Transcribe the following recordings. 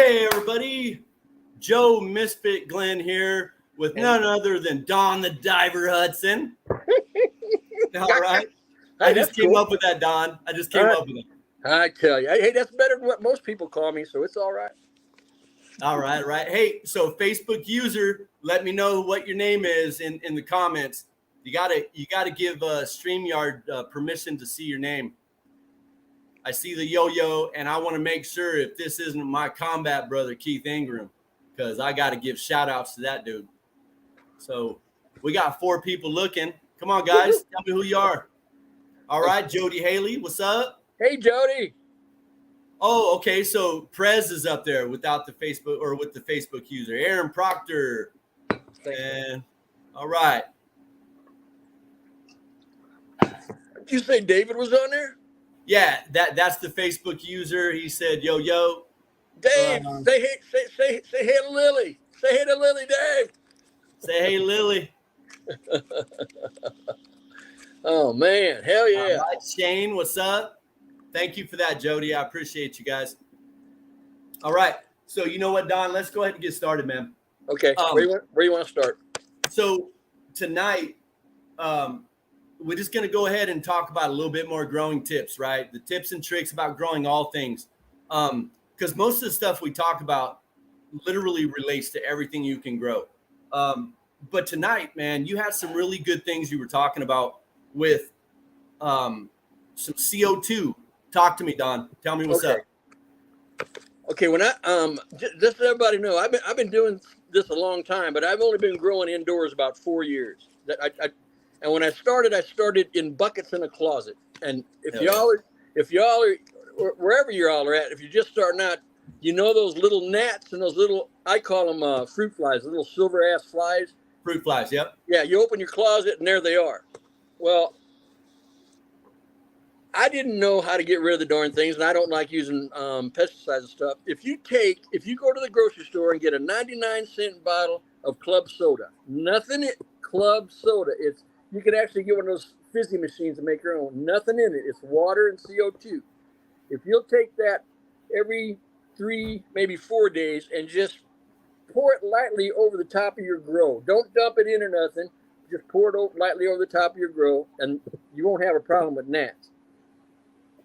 Hey everybody, Joe Misfit Glenn here with none other than Don the Diver Hudson. All right. I just came up with that, Don. I just came up with it. I tell you, hey, that's better than what most people call me, so it's all right. All right, right. Hey, so Facebook user, let me know what your name is in the comments. You gotta give StreamYard permission to see your name. I see the yo-yo, and I want to make sure if this isn't my combat brother, Keith Ingram, because I got to give shout-outs to that dude. So we got 4 people looking. Come on, guys. Tell me who you are. All right, Jody Haley, what's up? Hey, Jody. Oh, okay. So Prez is up there without the Facebook or with the Facebook user. Aaron Proctor. And all right. Did you say David was on there? Yeah, that's the Facebook user. He said, "Yo, yo, Dave, say hey to Lily. Say hey to Lily, Dave. Say hey, Lily." Oh man, hell yeah! All right, Shane, what's up? Thank you for that, Jody. I appreciate you guys. All right, so you know what, Don? Let's go ahead and get started, man. Okay, where you want to start? So tonight, we're just going to go ahead and talk about a little bit more growing tips, right? The tips and tricks about growing all things. Because most of the stuff we talk about literally relates to everything you can grow. But tonight, man, you had some really good things you were talking about with some CO2. Talk to me, Don. Tell me what's up. Okay, when just so everybody know, I've been doing this a long time, but I've only been growing indoors about 4 years. And when I started in buckets in a closet. And if y'all are wherever you all are at, if you're just starting out, you know those little gnats and those little, I call them fruit flies, little silver ass flies. Fruit flies, yep. Yeah, you open your closet and there they are. Well, I didn't know how to get rid of the darn things, and I don't like using pesticides and stuff. If you go to the grocery store and get a 99-cent bottle of club soda, club soda, you can actually get one of those fizzy machines to make your own. Nothing in it. It's water and CO2. If you'll take that every 3, maybe 4 days and just pour it lightly over the top of your grow. Don't dump it in or nothing. Just pour it lightly over the top of your grow, and you won't have a problem with gnats.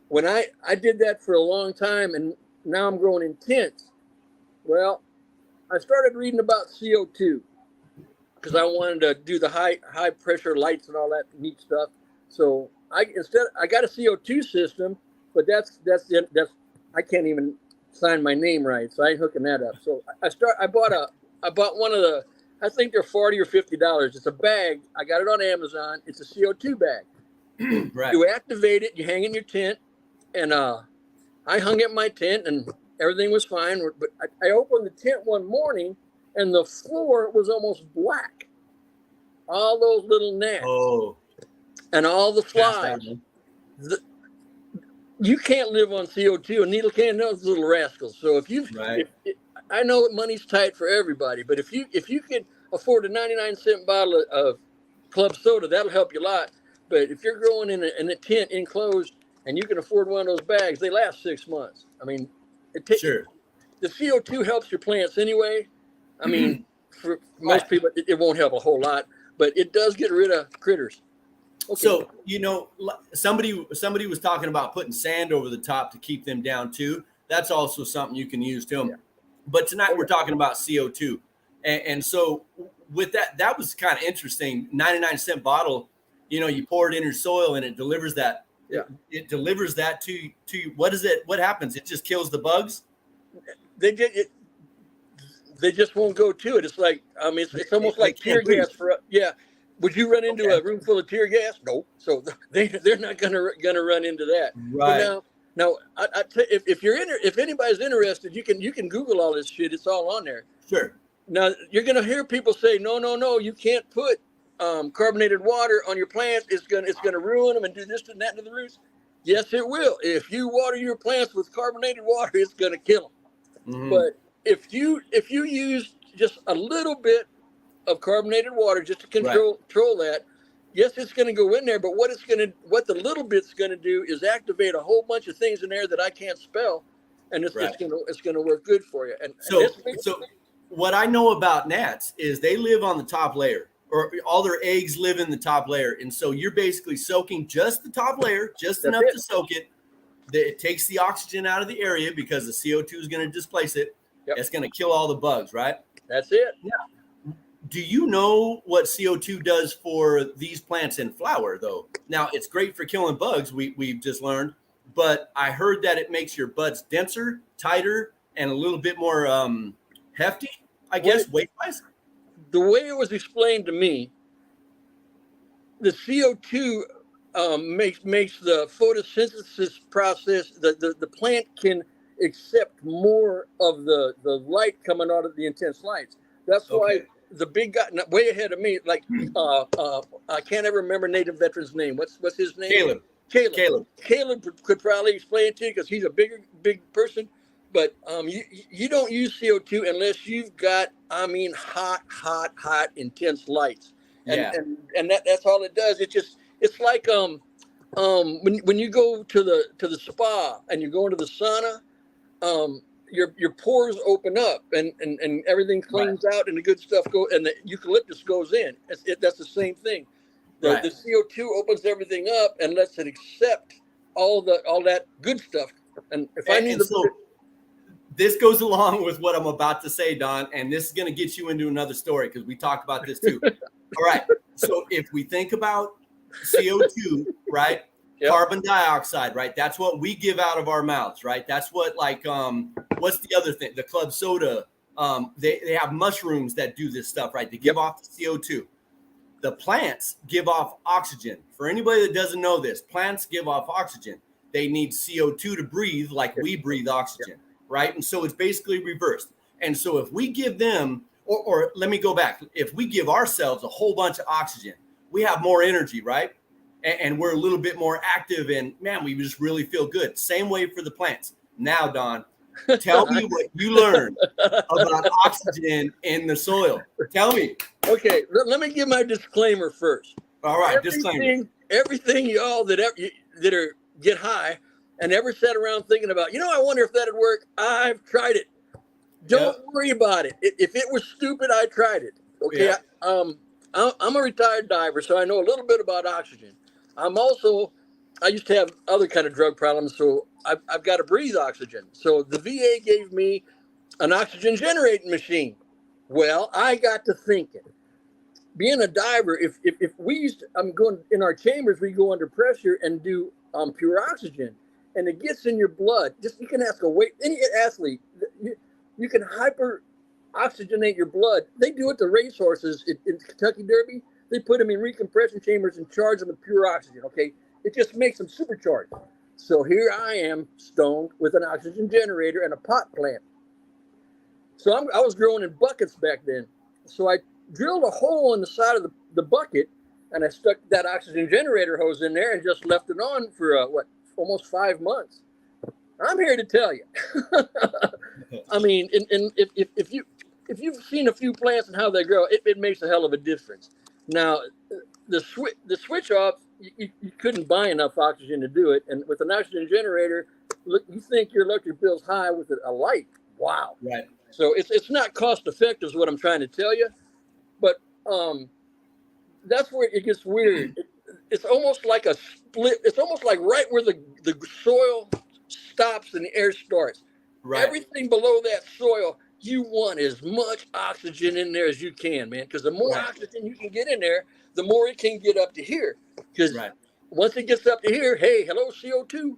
When I did that for a long time, and now I'm growing in tents, well, I started reading about CO2 because I wanted to do the high pressure lights and all that neat stuff. So I got a CO2 system, but that's I can't even sign my name right, so I ain't hooking that up. So I bought one of the, I think they're $40 or $50. It's a bag. I got it on Amazon. It's a CO2 bag. Right. You activate it. You hang in your tent. And I hung it in my tent, and everything was fine. But I opened the tent one morning, and the floor was almost black. All those little gnats. Oh. And all the flies. You can't live on CO2, and neither can those little rascals. So I know money's tight for everybody, but if you can afford a 99-cent bottle of club soda, that'll help you a lot. But if you're growing in a tent enclosed, and you can afford one of those bags, they last 6 months. I mean, Sure. The CO2 helps your plants anyway. I mean, for most people, it won't help a whole lot, but it does get rid of critters. Okay. So, somebody was talking about putting sand over the top to keep them down too. That's also something you can use too. Yeah. But tonight we're talking about CO2. And so with that was kind of interesting. 99-cent bottle, you pour it in your soil and it delivers that. Yeah. It delivers that to you. What is it? What happens? It just kills the bugs? They just won't go to it. It's like, it's almost like tear gas for, yeah. Would you run into a room full of tear gas? Nope. So they're not gonna run into that. Right. Now, if anybody's interested, you can Google all this shit. It's all on there. Sure. Now you're gonna hear people say, no, you can't put carbonated water on your plants. It's gonna ruin them and do this and that to the roots. Yes, it will. If you water your plants with carbonated water, it's gonna kill them. Mm-hmm. But if you use just a little bit of carbonated water just to control that, yes, it's going to go in there. But what the little bit's going to do is activate a whole bunch of things in there that I can't spell, and it's Right. it's gonna work good for you. And So, this so what I know about gnats is they live on the top layer, or all their eggs live in the top layer. And so you're basically soaking just the top layer, just that's enough it. to soak it. That it takes the oxygen out of the area because the CO2 is going to displace it. Yep. It's going to kill all the bugs, right? That's it. Yeah. Do you know what CO2 does for these plants in flower, though? Now, it's great for killing bugs, we've just learned, but I heard that it makes your buds denser, tighter, and a little bit more hefty, I guess, weight-wise. The way it was explained to me, the CO2 makes the photosynthesis process, the plant can accept more of the light coming out of the intense lights. That's why the big guy way ahead of me, like I can't ever remember native veteran's name. What's his name? Caleb could probably explain it to you because he's a big person. But you don't use CO2 unless you've got, I mean, hot, intense lights. And that's all it does. It's like when you go to the spa and you go into the sauna, your pores open up and everything cleans out and the good stuff and the eucalyptus goes in. That's the same thing. The CO2 opens everything up and lets it accept all that good stuff. And if I need this goes along with what I'm about to say, Don, and this is going to get you into another story because we talked about this too. All right. So if we think about CO2, right? Yep. Carbon dioxide, right? That's what we give out of our mouths, right? That's what, like, what's the other thing? The club soda. They have mushrooms that do this stuff, right? They give off the CO2. The plants give off oxygen. For anybody that doesn't know this, plants give off oxygen. They need CO2 to breathe like we breathe oxygen, right? And so it's basically reversed. And so if we give them, or let me go back, if we give ourselves a whole bunch of oxygen, we have more energy, right? And we're a little bit more active, and man, we just really feel good. Same way for the plants. Now, Don, tell me what you learned about oxygen in the soil. Tell me. Okay, let me give my disclaimer first. All right, disclaimer. Everything y'all that are get high and ever sat around thinking about, I wonder if that'd work. I've tried it. Don't worry about it. If it was stupid, I tried it. Okay. Yeah. I'm a retired diver, so I know a little bit about oxygen. I used to have other kind of drug problems, so I've got to breathe oxygen. So the VA gave me an oxygen generating machine. Well, I got to thinking, being a diver, if I'm going in our chambers, we go under pressure and do pure oxygen, and it gets in your blood. You can ask any athlete, you can hyper oxygenate your blood. They do it to racehorses in Kentucky Derby. They put them in recompression chambers and charge them with pure oxygen. Okay, it just makes them supercharged. So here I am, stoned, with an oxygen generator and a pot plant. So I was growing in buckets back then. So I drilled a hole in the side of the bucket, and I stuck that oxygen generator hose in there and just left it on for almost 5 months. I'm here to tell you. I mean, if you've seen a few plants and how they grow, it makes a hell of a difference. Now, the switch off, you couldn't buy enough oxygen to do it, and with an oxygen generator, look, you think your electric bill's high with a light. Wow. Right. So it's not cost effective, is what I'm trying to tell you, but that's where it gets weird. It's almost like a split. It's almost like right where the soil stops and the air starts. Right. Everything below that soil, you want as much oxygen in there as you can, man, because the more oxygen you can get in there, the more it can get up to here. Because once it gets up to here, hey, hello, CO2.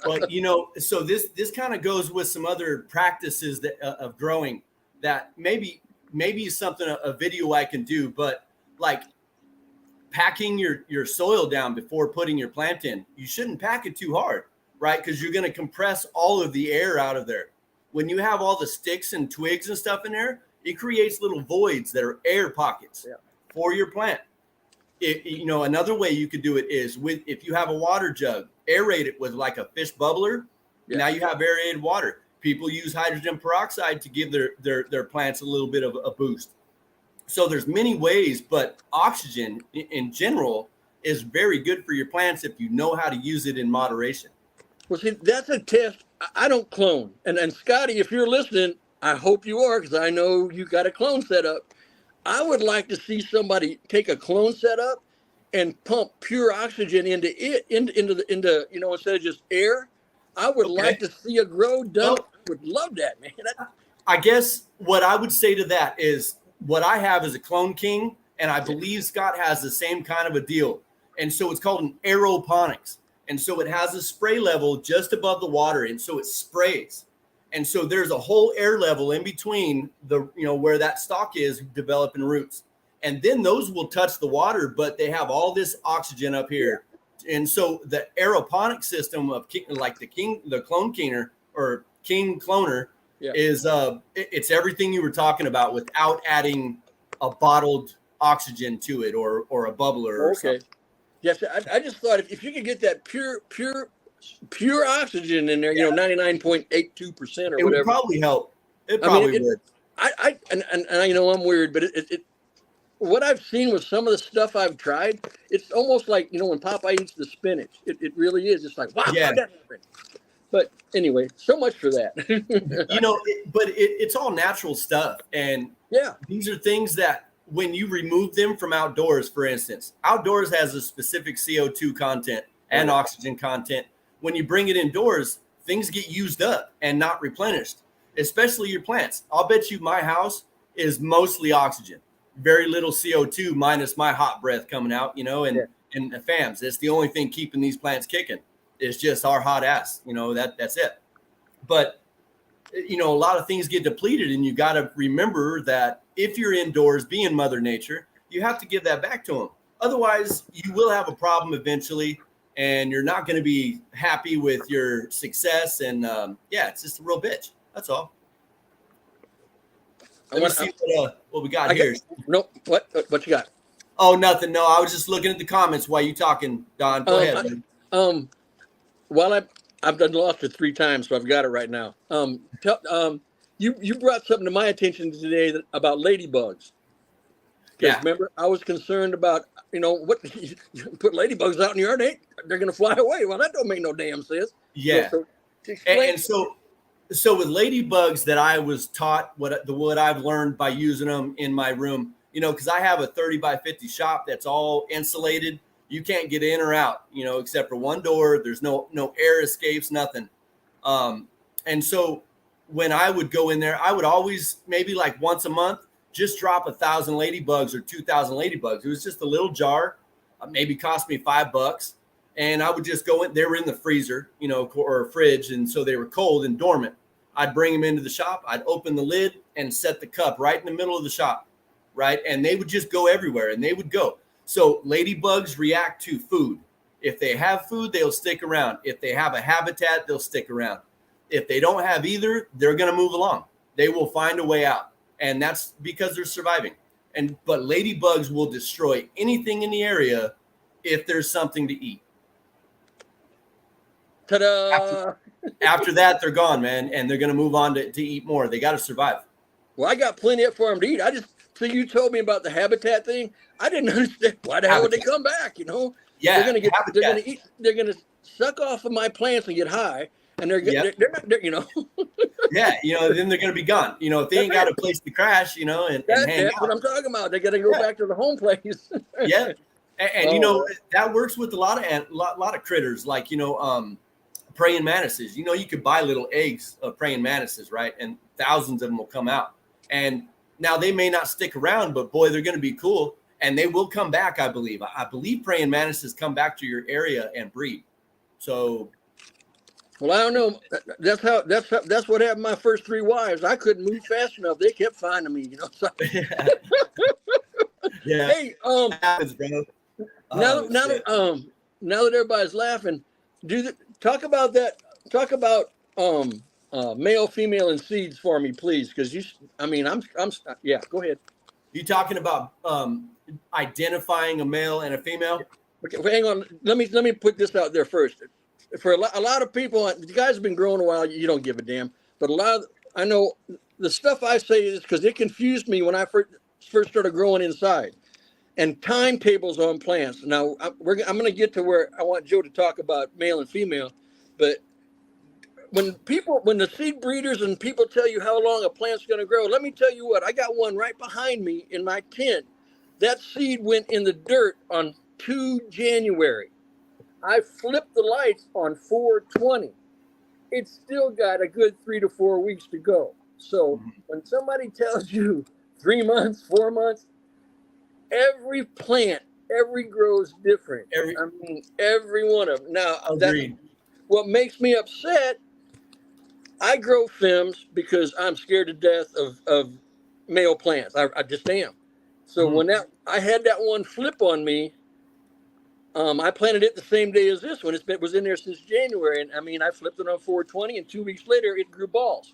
Well, so this kind of goes with some other practices of growing that maybe is something, a video I can do, but like packing your soil down before putting your plant in. You shouldn't pack it too hard, right? Because you're going to compress all of the air out of there. When you have all the sticks and twigs and stuff in there, it creates little voids that are air pockets for your plant. Another way you could do it is if you have a water jug, aerate it with like a fish bubbler. Yeah. Now you have aerated water. People use hydrogen peroxide to give their plants a little bit of a boost. So there's many ways, but oxygen in general is very good for your plants if you know how to use it in moderation. Well, see, that's a test. I don't clone. And Scotty, if you're listening, I hope you are, because I know you got a clone set up. I would like to see somebody take a clone setup and pump pure oxygen into it, into instead of just air. I would Okay. like to see a grow done. Well, I would love that, man. I guess what I would say to that is what I have is a Clone King, and I believe Scott has the same kind of a deal. And so it's called an aeroponics. And so it has a spray level just above the water, and so it sprays. And so there's a whole air level in between the, where that stalk is developing roots. And then those will touch the water, but they have all this oxygen up here. And so the aeroponic system of the Clone Keener or King Cloner is it's everything you were talking about without adding a bottled oxygen to it or a bubbler or something. Yes, I just thought if you could get that pure oxygen in there, 99.82% or whatever, it would probably help. It probably would. I know I'm weird, but it what I've seen with some of the stuff I've tried, it's almost like when Popeye eats the spinach. It really is. It's like, wow, how'd that happen? But anyway, so much for that. It's all natural stuff, and these are things that when you remove them from outdoors, for instance, outdoors has a specific CO2 content and oxygen content. When you bring it indoors, things get used up and not replenished, especially your plants. I'll bet you my house is mostly oxygen, very little CO2 minus my hot breath coming out, and the fams. It's the only thing keeping these plants kicking. It's just our hot ass, that's it. But, a lot of things get depleted, and you got to remember that if you're indoors being Mother Nature, you have to give that back to them. Otherwise, you will have a problem eventually, and you're not going to be happy with your success. And it's just a real bitch. That's all. Let me see what we got here. What you got? Oh, nothing. No, I was just looking at the comments while you talking, Don. Go ahead. Well, I've done lost it 3 times, so I've got it right now. You brought something to my attention today about ladybugs. Remember, I was concerned about what you put ladybugs out in your yard, they're going to fly away. Well, that don't make no damn sense. Yeah. So with ladybugs that I was taught what I've learned by using them in my room, because I have a 30 by 50 shop that's all insulated. You can't get in or out, except for one door. There's no air escapes, nothing. And so when I would go in there, I would always maybe like once a month just drop 1,000 ladybugs or 2,000 ladybugs. It was just a little jar, maybe cost me $5, and I would just go in. They were in the freezer, or fridge, and so they were cold and dormant. I'd bring them into the shop. I'd open the lid and set the cup right in the middle of the shop, right, and they would just go everywhere, and they would go. So ladybugs react to food. If they have food, they'll stick around. If they have a habitat, they'll stick around. If they don't have either, they're going to move along. They will find a way out. And that's because they're surviving. But ladybugs will destroy anything in the area if there's something to eat. Ta-da! After that, they're gone, man. And they're going to move on to eat more. They got to survive. Well, I got plenty up for them to eat. So you told me about the habitat thing. I didn't understand why the hell would they come back? Yeah, they're gonna they're gonna eat. They're gonna suck off of my plants and get high, and they're not. Yeah, then they're gonna be gone. If they ain't got a place to crash, and hang that's out. what I'm talking about. They got to go back to the home place. Yeah, and that works with a lot of critters, like praying mantises. You could buy little eggs of praying mantises, right? And thousands of them will come out. And now they may not stick around, but boy, they're going to be cool, and they will come back. I believe praying mantises come back to your area and breed. So, well, I don't know. That's what happened. My first 3 wives, I couldn't move fast enough. They kept finding me. So. Yeah. Hey, happens, bro. Now that everybody's laughing, talk about that. Talk about male, female, and seeds for me, please, because go ahead. You talking about identifying a male and a female? Okay, well, hang on. Let me put this out there first. For a lot of people, you guys have been growing a while. You don't give a damn. But I know the stuff I say is because it confused me when I first started growing inside. And timetables on plants. Now I'm going to get to where I want Joe to talk about male and female, but when the seed breeders and people tell you how long a plant's going to grow, let me tell you what, I got one right behind me in my tent. That seed went in the dirt on 2 January. I flipped the lights on 4/20. It's still got a good 3 to 4 weeks to go. So when somebody tells you 3 months, 4 months, every plant, every grow is different. Every one of them. Now, what makes me upset, I grow Fims because I'm scared to death of male plants. I just am. So when I had that one flip on me, I planted it the same day as this one. It was in there since January. And I flipped it on 4/20, and 2 weeks later, it grew balls.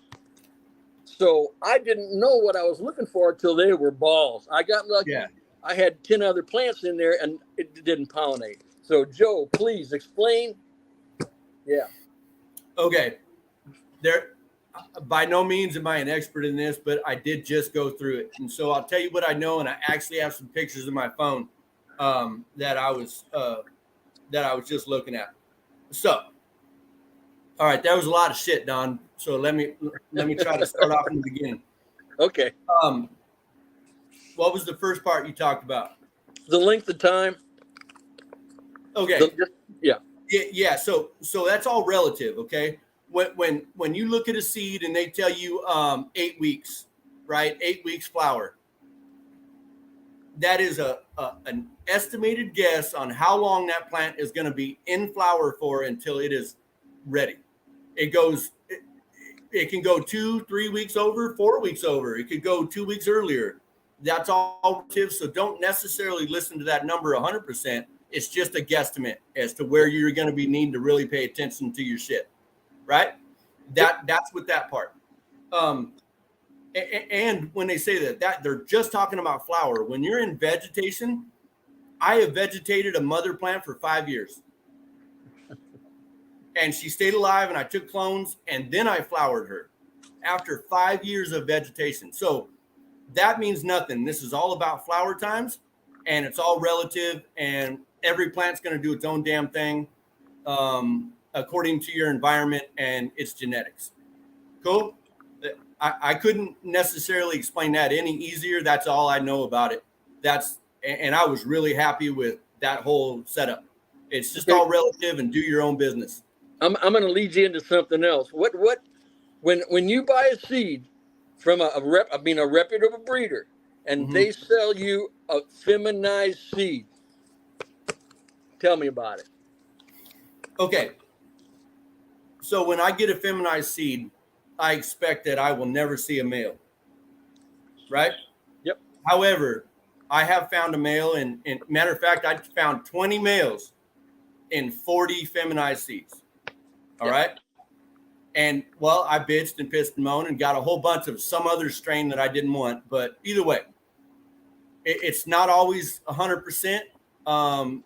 So I didn't know what I was looking for until they were balls. I got lucky. Yeah. I had 10 other plants in there, and it didn't pollinate. So, Joe, please explain. Yeah. Okay. By no means am I an expert in this, but I did just go through it. And so I'll tell you what I know, and I actually have some pictures in my phone that I was just looking at. So, all right, that was a lot of shit, Don. So let me try to start off in the beginning. Okay. What was the first part you talked about? The length of time. Okay. Yeah. Yeah. So that's all relative. Okay. When you look at a seed and they tell you 8 weeks, right? 8 weeks flower. That is an estimated guess on how long that plant is going to be in flower for until it is ready. It can go 2-3 weeks over, 4 weeks over. It could go 2 weeks earlier. That's all relative. So don't necessarily listen to that number 100%. It's just a guesstimate as to where you're going to be needing to really pay attention to your shit. Right? That's with that part. And when they say that they're just talking about flower. When you're in vegetation, I have vegetated a mother plant for 5 years. And she stayed alive, and I took clones, and then I flowered her after 5 years of vegetation. So that means nothing. This is all about flower times, and it's all relative, and every plant's going to do its own damn thing according to your environment and its genetics. Cool? I couldn't necessarily explain that any easier. That's all I know about it. And I was really happy with that whole setup. It's just all relative, and do your own business. I'm going to lead you into something else. When you buy a seed from a reputable breeder, and they sell you a feminized seed, tell me about it. Okay. So when I get a feminized seed, I expect that I will never see a male. Right? Yep. However, I have found a male, and matter of fact, I found 20 males in 40 feminized seeds. All right. And well, I bitched and pissed and moaned and got a whole bunch of some other strain that I didn't want. But either way, it's not always 100%.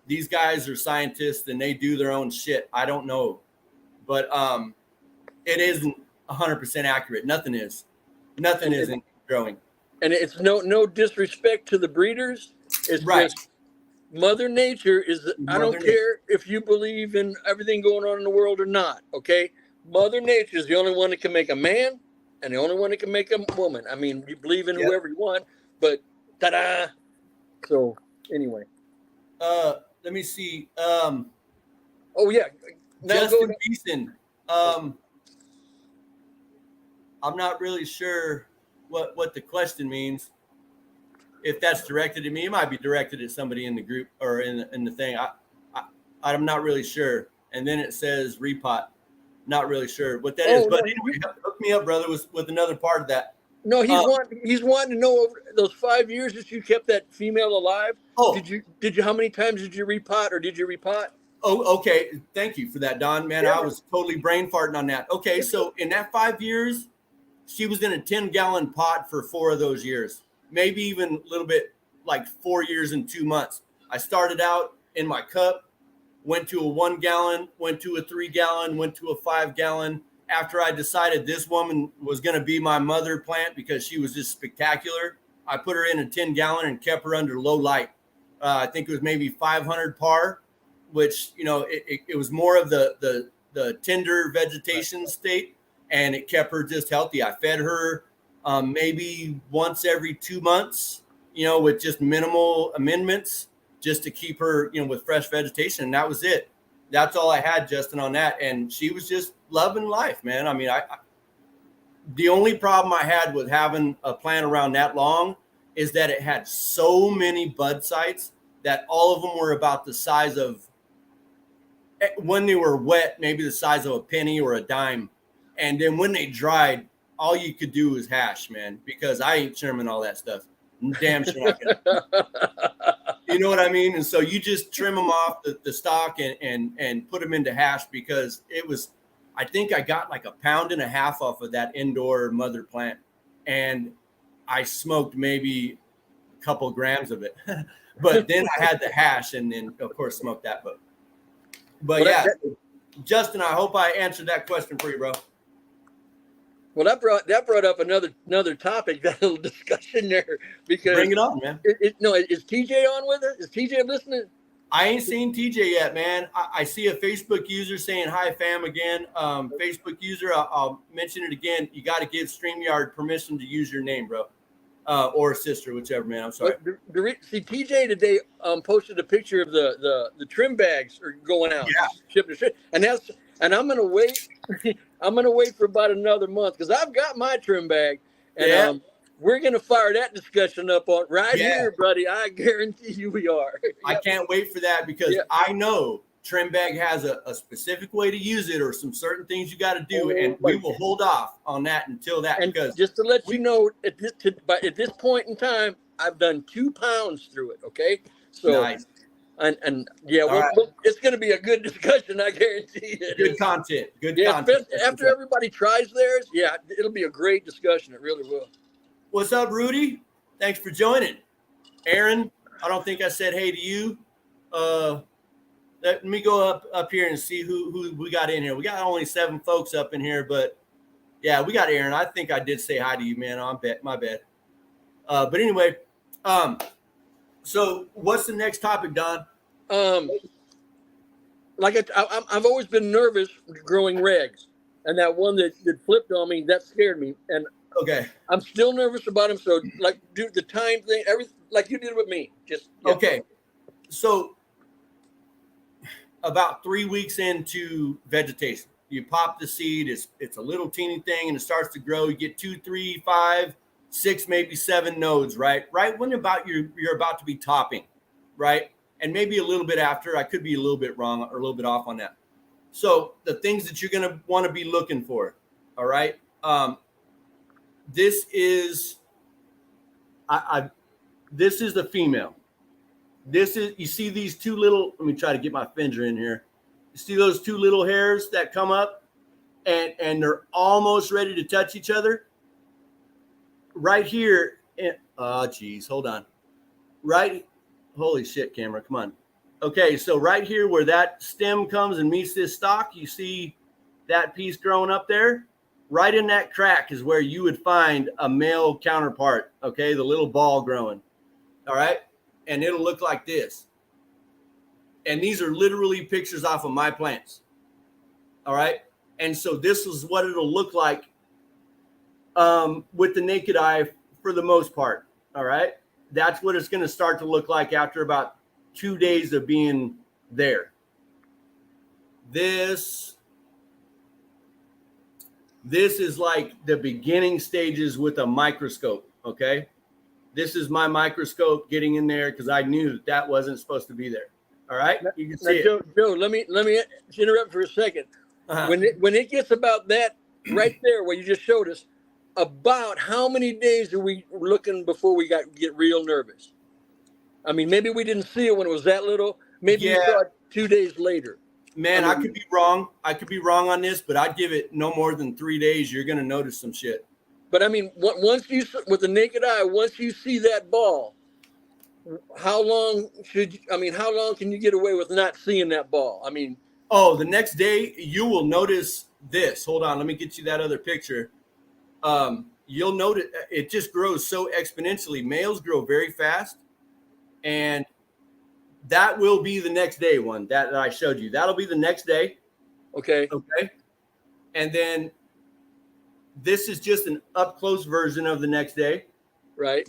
These guys are scientists and they do their own shit. I don't know. But it isn't 100% accurate. Nothing is. Nothing isn't growing. And it's no disrespect to the breeders. It's right. Just Mother Nature is, I don't care if you believe in everything going on in the world or not, okay? Mother Nature is the only one that can make a man and the only one that can make a woman. I mean, you believe in whoever you want, but ta-da! So, anyway. Let me see. Oh, yeah. Now Justin Beeson. I'm not really sure what the question means. If that's directed at me, it might be directed at somebody in the group or in the thing. I'm not really sure. And then it says repot. Not really sure what that is. But anyway, hook me up, brother, with another part of that. No, he's wanting to know over those 5 years that you kept that female alive. Oh, did you? How many times did you repot, or did you repot? Oh, okay. Thank you for that, Don. Man, I was totally brain farting on that. Okay, so in that 5 years, she was in a 10-gallon pot for 4 of those years. Maybe even a little bit, like 4 years and 2 months. I started out in my cup, went to a 1 gallon, went to a 3 gallon, went to a 5 gallon. After I decided this woman was going to be my mother plant because she was just spectacular, I put her in a 10 gallon and kept her under low light. I think it was maybe 500 par, which, it was more of the the tender vegetation state, and it kept her just healthy. I fed her maybe once every 2 months, with just minimal amendments, just to keep her, with fresh vegetation. And that was it. That's all I had, Justin, on that. And she was just loving life, man. I mean, the only problem I had with having a plant around that long is that it had so many bud sites that all of them were about the size of, when they were wet, maybe the size of a penny or a dime. And then when they dried, all you could do was hash, man, because I ain't trimming all that stuff. Damn sure not gonna. You know what I mean? And so you just trim them off the stalk and put them into hash, because it was, I think I got like 1.5 pounds off of that indoor mother plant, and I smoked maybe a couple grams of it. But then I had the hash, and then of course smoked that. But yeah, Justin, I hope I answered that question for you, bro. Well, that brought up another topic, that little discussion there. Because bring it on, man. Is TJ on with us? Is TJ listening? I ain't seen TJ yet, man. I see a Facebook user saying hi, fam, again. Facebook user, I'll mention it again. You got to give StreamYard permission to use your name, bro, or sister, whichever, man. I'm sorry. See, TJ today posted a picture of the trim bags are going out. Yeah. Shipping, and I'm gonna wait. I'm gonna wait for about another month, because I've got my trim bag, and we're gonna fire that discussion up on here, buddy. I guarantee you we are. I can't wait for that, because I know trim bag has a specific way to use it, or some certain things you got to do, and we will hold off on that until that. And because just to let you know, at this point in time, I've done 2 pounds through it. Okay, so nice. And it's going to be a good discussion, I guarantee it. Good content. Good content. After everybody tries theirs, it'll be a great discussion. It really will. What's up, Rudy? Thanks for joining. Aaron, I don't think I said hey to you. Let me go up here and see who we got in here. We got only 7 folks up in here, but yeah, we got Aaron. I think I did say hi to you, man. My bad. But anyway, so what's the next topic, Don? Like I've always been nervous growing regs, and that one that flipped on me, that scared me. And okay, I'm still nervous about him. So do the time thing, everything like you did with me. Okay. So about 3 weeks into vegetation, you pop the seed. It's a little teeny thing, and it starts to grow. You get 2, 3, 5, 6, maybe 7 nodes, right? Right when you're about to be topping, right? And maybe a little bit after. I could be a little bit wrong or a little bit off on that. So the things that you're going to want to be looking for, all right? This is this is the female. This is, you see these 2 little, let me try to get my finger in here. You see those 2 little hairs that come up and they're almost ready to touch each other? Right here. Hold on. Holy shit, camera. Come on. Okay. So right here where that stem comes and meets this stalk, you see that piece growing up there? Right in that crack is where you would find a male counterpart. Okay. The little ball growing. All right. And it'll look like this. And these are literally pictures off of my plants. All right. And so this is what it'll look like with the naked eye for the most part. All right. That's what it's going to start to look like after about 2 days of being there. This is like the beginning stages with a microscope. Okay. This is my microscope getting in there, because I knew that wasn't supposed to be there. All right. You can see Joe, let me interrupt for a second. Uh-huh. When it gets about that right there where you just showed us, about how many days are we looking before we get real nervous? I mean, maybe we didn't see it when it was that little. Maybe we saw it 2 days later. Man, I could be wrong. I could be wrong on this, but I'd give it no more than 3 days. You're going to notice some shit. But I mean, once you, with the naked eye, once you see that ball, how long can you get away with not seeing that ball? I mean, the next day you will notice this. Hold on, let me get you that other picture. You'll notice it just grows so exponentially. Males grow very fast, and that will be the next day one that I showed you. That'll be the next day. Okay. Okay. And then this is just an up close version of the next day. Right.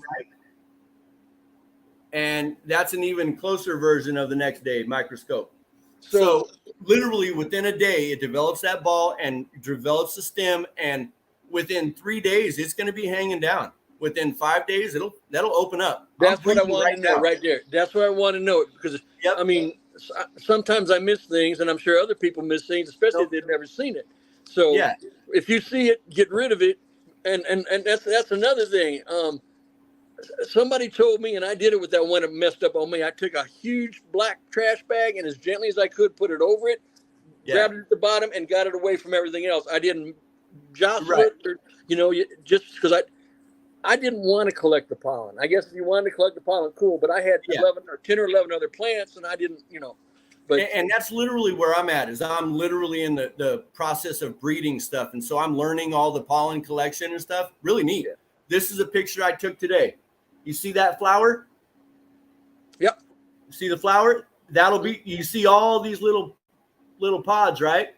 And that's an even closer version of the next day microscope. So Literally within a day, it develops that ball and develops the stem. And within 3 days, it's going to be hanging down. Within 5 days, that'll open up. that's what I wanted to know right there. That's what I want to know, because Yep. I mean, sometimes I miss things, and I'm sure other people miss things, especially if they've never seen it. So Yeah. if you see it, get rid of it. And that's another thing. Somebody told me, and I did it with that one that messed up on me. I took a huge black trash bag and as gently as I could put it over it, grabbed it at the bottom, and got it away from everything else. I didn't jostle it, or, just because I didn't want to collect the pollen. I guess if you wanted to collect the pollen, cool. But I had 10 or 11 other plants, and I didn't, But and that's literally where I'm at. Is I'm literally in the process of breeding stuff, and so I'm learning all the pollen collection and stuff. Really neat. Yeah. This is a picture I took today. You see that flower? Yep. You see the flower? That'll be. You see all these little pods, right?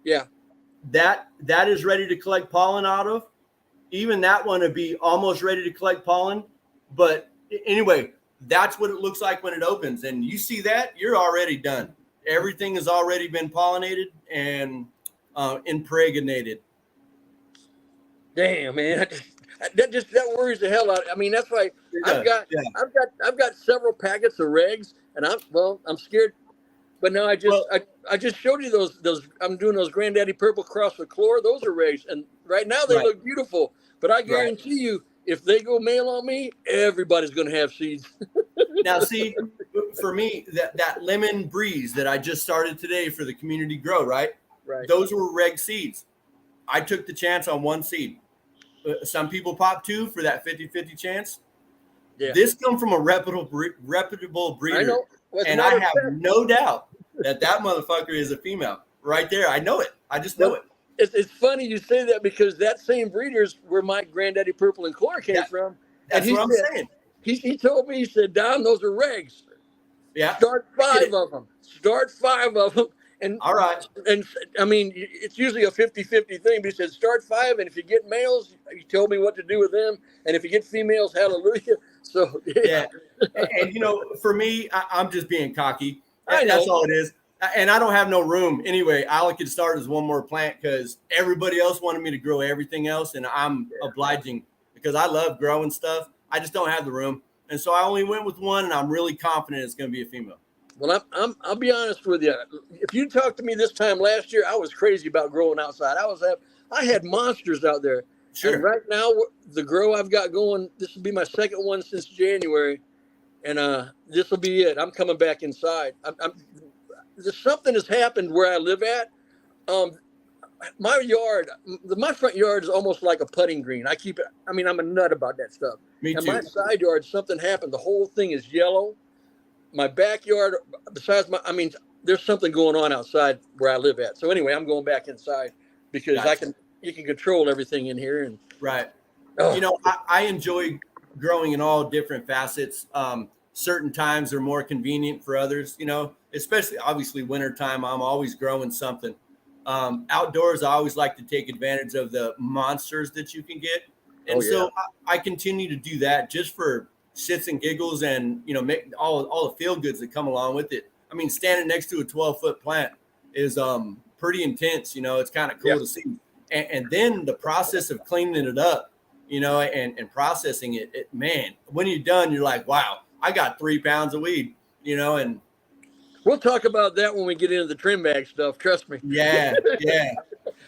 Yeah. That is ready to collect pollen out of. Even that one would be almost ready to collect pollen. But anyway, that's what it looks like when it opens. And you see that, you're already done. Everything has already been pollinated and impregnated. Damn, man. That worries the hell out. I mean, that's why I've got several packets of regs, and I'm scared. But now I just showed you those. I'm doing those Granddaddy Purple Cross with Chlor. Those are regs, and right now they look beautiful. But I guarantee you, if they go male on me, everybody's going to have seeds. Now, see, for me, that lemon breeze that I just started today for the community grow, right? Those were reg seeds. I took the chance on one seed. Some people pop two for that 50-50 chance. Yeah. This comes from a reputable breeder. I know. And I have no doubt that motherfucker is a female. Right there. I know it. I just know it. It's funny you say that, because that same breeder's where my Granddaddy Purple and Chlor came from. That's what I'm saying. He told me, he said, Don, those are regs. Yeah. Start 5 of them. Start 5 of them. And all right. And I mean, it's usually a 50-50 thing, but he said, start 5. And if you get males, he told me what to do with them. And if you get females, hallelujah. So, yeah. And, for me, I'm just being cocky. That's all it is. And I don't have no room. Anyway, I could start as one more plant because everybody else wanted me to grow everything else. And I'm obliging because I love growing stuff. I just don't have the room. And so I only went with one, and I'm really confident it's going to be a female. Well, I'll be honest with you. If you talked to me this time last year, I was crazy about growing outside. I had monsters out there. Sure. And right now, the grow I've got going, this will be my second one since January. And this will be it. I'm coming back inside. Something has happened where I live at. My front yard is almost like a putting green. I'm a nut about that stuff. Me too. My side yard, something happened. The whole thing is yellow. My backyard, there's something going on outside where I live at. So anyway, I'm going back inside because you can control everything in here. And right. I enjoy growing in all different facets. Certain times are more convenient for others, especially obviously wintertime. I'm always growing something. Outdoors, I always like to take advantage of the monsters that you can get. And so I continue to do that just for shits and giggles and, make all the feel goods that come along with it. I mean, standing next to a 12-foot plant is pretty intense. It's kind of cool to see. And then the process of cleaning it up, and processing it, man, when you're done, you're like, wow, I got 3 pounds of weed, and we'll talk about that when we get into the trim bag stuff. Trust me. Yeah.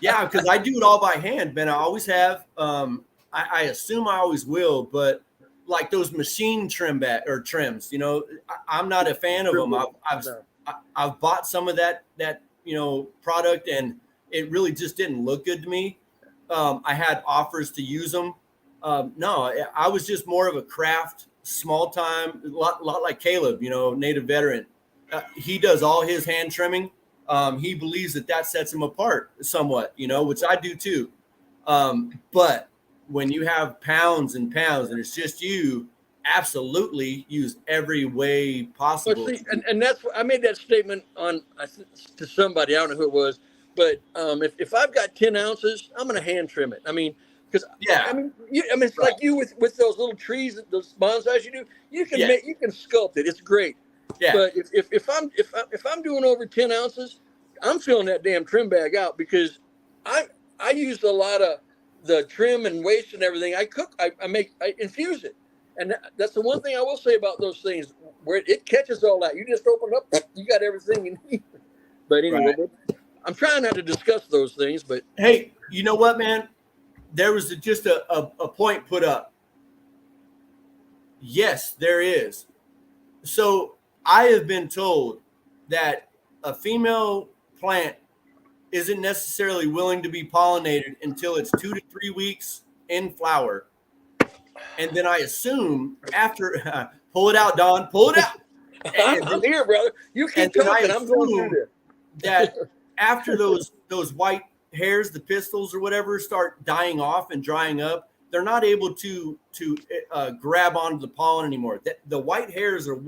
Because I do it all by hand, man. I always have. I assume I always will, but like those machine trims, I'm not a fan of them. I've bought some of that product, and it really just didn't look good to me. I had offers to use them. No, I was just more of a craft, small time, a lot like Caleb, native veteran. He does all his hand trimming. He believes that sets him apart somewhat, which I do too. But when you have pounds and pounds and it's just you, absolutely use every way possible. Well, see, and that's I made that statement to somebody, I don't know who it was, But if I've got 10 ounces, I'm going to hand trim it. I mean, because Yeah. it's Right. like you with those little trees, those bonsais you do. You can Yeah. you can sculpt it. It's great. Yeah. But if I'm doing over 10 ounces, I'm filling that damn trim bag out because I used a lot of the trim and waste and everything. I infuse it, and that's the one thing I will say about those things where it catches all that. You just open it up, you got everything you need. But anyway, Right. I'm trying not to discuss those things. But Hey, you know what, man? There was just a point put up. Yes, there is. So I have been told that a female plant isn't necessarily willing to be pollinated until it's 2 to 3 weeks in flower. And then I assume after, pull it out, Don, pull it out. I'm here, brother. You keep talking. I'm going through this. That after those white hairs, the pistils or whatever, start dying off and drying up, they're not able to grab onto the pollen anymore. The white hairs are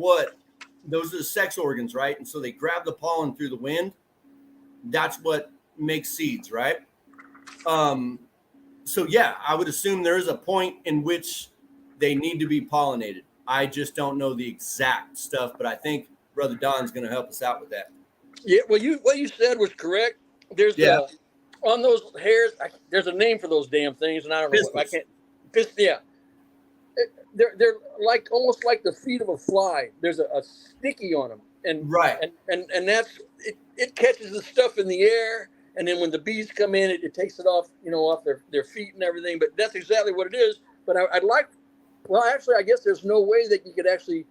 those are the sex organs, right? And so they grab the pollen through the wind. That's what makes seeds, right? So yeah, I would assume there is a point in which they need to be pollinated. I just don't know the exact stuff, but I think Brother Don's going to help us out with that. Yeah, well, what you said was correct. There's on those hairs. There's a name for those damn things, and I don't know. I can't. Yeah, they're like almost like the feet of a fly. There's a sticky on them, and right, and that's it. It catches the stuff in the air, and then when the bees come in, it takes it off, off their feet and everything. But that's exactly what it is. But I'd like. Well, actually, I guess there's no way that you could actually.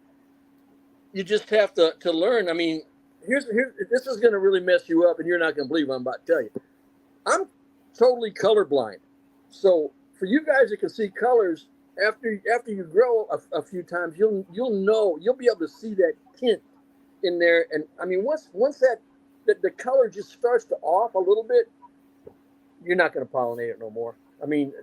You just have to learn. I mean. Here's this is going to really mess you up, and you're not going to believe what I'm about to tell you. I'm totally colorblind, so for you guys that can see colors, after you grow a few times, you'll be able to see that tint in there. And I mean, once that the color just starts to off a little bit, you're not going to pollinate it no more. I mean,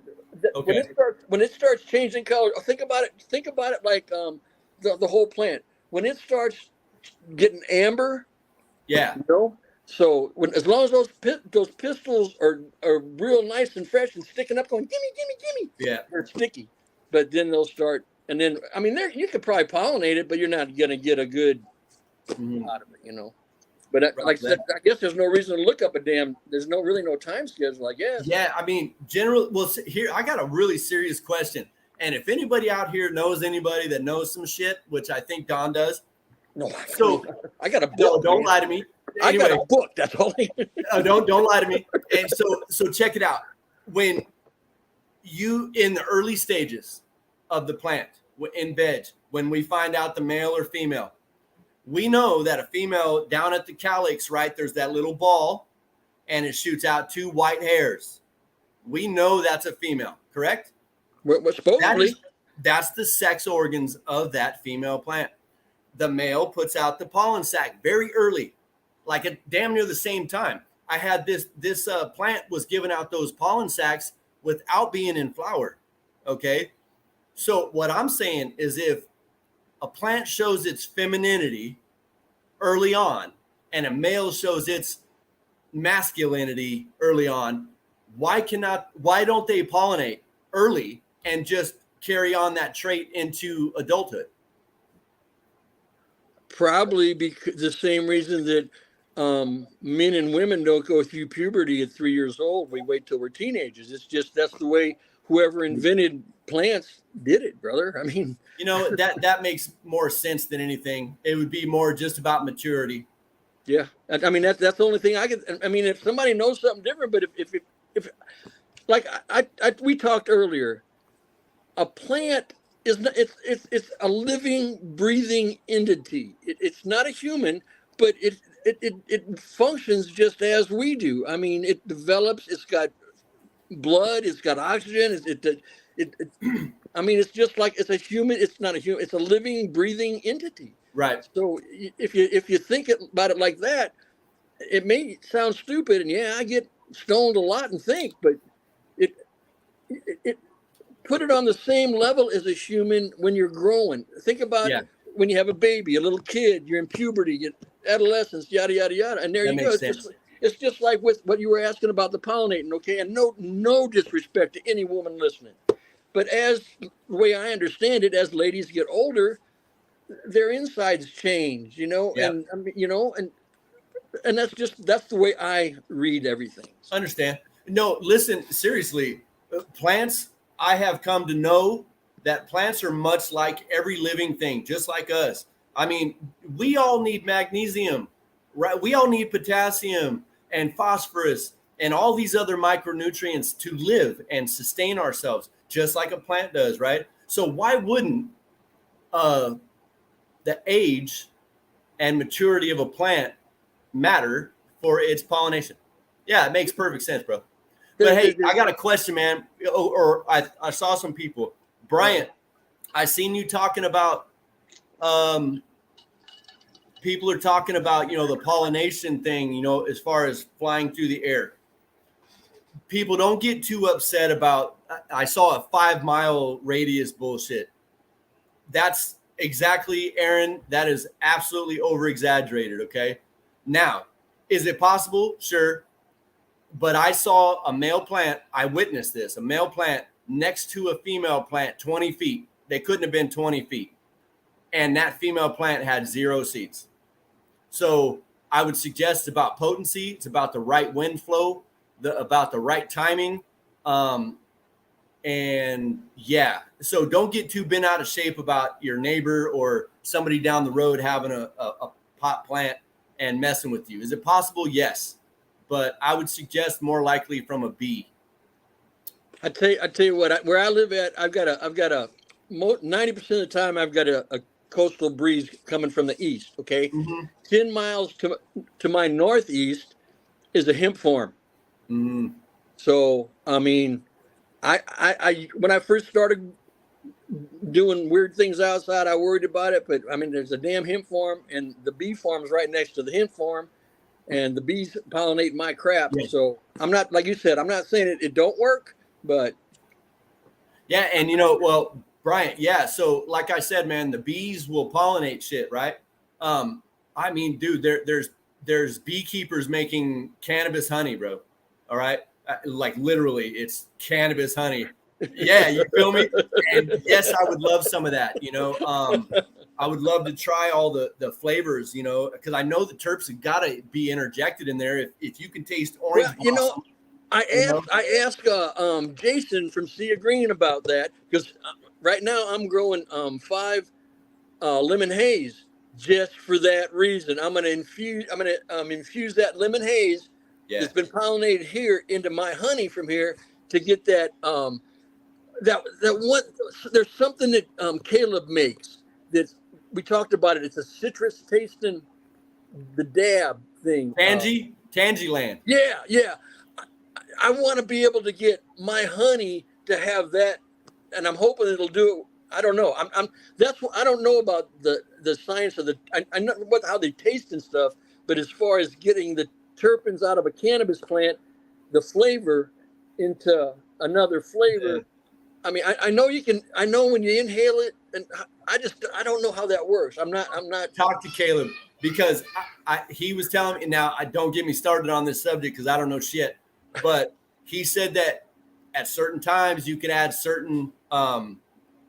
when it starts changing color, think about it like the whole plant when it starts getting amber. Yeah. So as long as those pistils are real nice and fresh and sticking up, going gimme, yeah, they're sticky. But then they'll start, and then I mean, you could probably pollinate it, but you're not gonna get a good out of it, But like I said, I guess there's no reason to look up there's really no time schedule, I guess. Yeah, I mean, here I got a really serious question, and if anybody out here knows anybody that knows some shit, which I think Don does. No, so I got a book. Don't lie to me. Anyway, I got a book. That's all. Don't lie to me. And so check it out. When you in the early stages of the plant in veg, when we find out the male or female, we know that a female down at the calyx, right? There's that little ball, and it shoots out 2 white hairs. We know that's a female, correct? What supposedly? That's the sex organs of that female plant. The male puts out the pollen sac very early, like at damn near the same time. I had this plant was giving out those pollen sacs without being in flower. Okay. So what I'm saying is if a plant shows its femininity early on and a male shows its masculinity early on, why don't they pollinate early and just carry on that trait into adulthood? Probably because the same reason that men and women don't go through puberty at 3 years old. We wait till we're teenagers. It's just that's the way whoever invented plants did it, brother. I mean, that makes more sense than anything. It would be more just about maturity. Yeah, I mean that's the only thing I could. I mean, if somebody knows something different, but if like we talked earlier, a plant. It's a living, breathing entity. It's not a human, but it functions just as we do. I mean, it develops. It's got blood. It's got oxygen. I mean, it's just like it's a human. It's not a human. It's a living, breathing entity. Right. So if you think about it like that, it may sound stupid, and I get stoned a lot and think, but it put it on the same level as a human when you're growing. Think about when you have a baby, a little kid, you're in puberty, adolescence, yada, yada, yada. And there you go. It's just like with what you were asking about the pollinating, okay? And no disrespect to any woman listening, but as the way I understand it, as ladies get older, their insides change, Yep. and I mean, and that's the way I read everything. Understand. No, listen, seriously, plants, I have come to know that plants are much like every living thing, just like us. I mean, we all need magnesium, right? We all need potassium and phosphorus and all these other micronutrients to live and sustain ourselves, just like a plant does, right? So why wouldn't uh, the age and maturity of a plant matter for its pollination? Yeah, it makes perfect sense, bro. But hey, I got a question, man. Or I saw some people. Bryant, I seen you talking about people are talking about, the pollination thing, as far as flying through the air. People don't get too upset about, I saw a 5-mile radius bullshit. That's exactly, Aaron, that is absolutely over exaggerated. Okay. Now, is it possible? Sure. But I saw a male plant. I witnessed this, a male plant next to a female plant, 20 feet. They couldn't have been 20 feet. And that female plant had 0 seeds. So I would suggest it's about potency. It's about the right wind flow, about the right timing. And yeah, so don't get too bent out of shape about your neighbor or somebody down the road having a pot plant and messing with you. Is it possible? Yes. But I would suggest more likely from a bee. I tell you what, where I live at, I've got a 90% of the time I've got a coastal breeze coming from the east. Okay, 10 miles to my northeast is a hemp farm. So I mean, I when I first started doing weird things outside, I worried about it. But I mean, there's a damn hemp farm, and the bee farm is right next to the hemp farm, and the bees pollinate my crap. Yeah. So I'm not, like you said, I'm not saying it don't work, but yeah. And well, Bryant, yeah. So like I said, man, the bees will pollinate shit, right? I mean, dude, there's beekeepers making cannabis honey, bro. All right. Like literally, it's cannabis honey. Yeah, you feel me? And yes, I would love some of that. I would love to try all the flavors. Because I know the terps have got to be interjected in there. If you can taste orange, blossom, I asked Jason from Sea of Green about that, because right now I'm growing 5 lemon haze just for that reason. I'm gonna infuse that lemon haze that's been pollinated here into my honey from here to get that that one. There's something that Caleb makes that we talked about it. It's a citrus tasting, the dab thing. Tangy-land. Yeah. I want to be able to get my honey to have that, and I'm hoping it'll do it. I don't know. That's what I don't know about the science of I know how they taste and stuff, but as far as getting the terpenes out of a cannabis plant, the flavor into another flavor. Yeah. I mean, I know you can. I know when you inhale it, and I don't know how that works. I'm not. Talk to Caleb, because he was telling me. Now, don't get me started on this subject because I don't know shit. But he said that at certain times you could add certain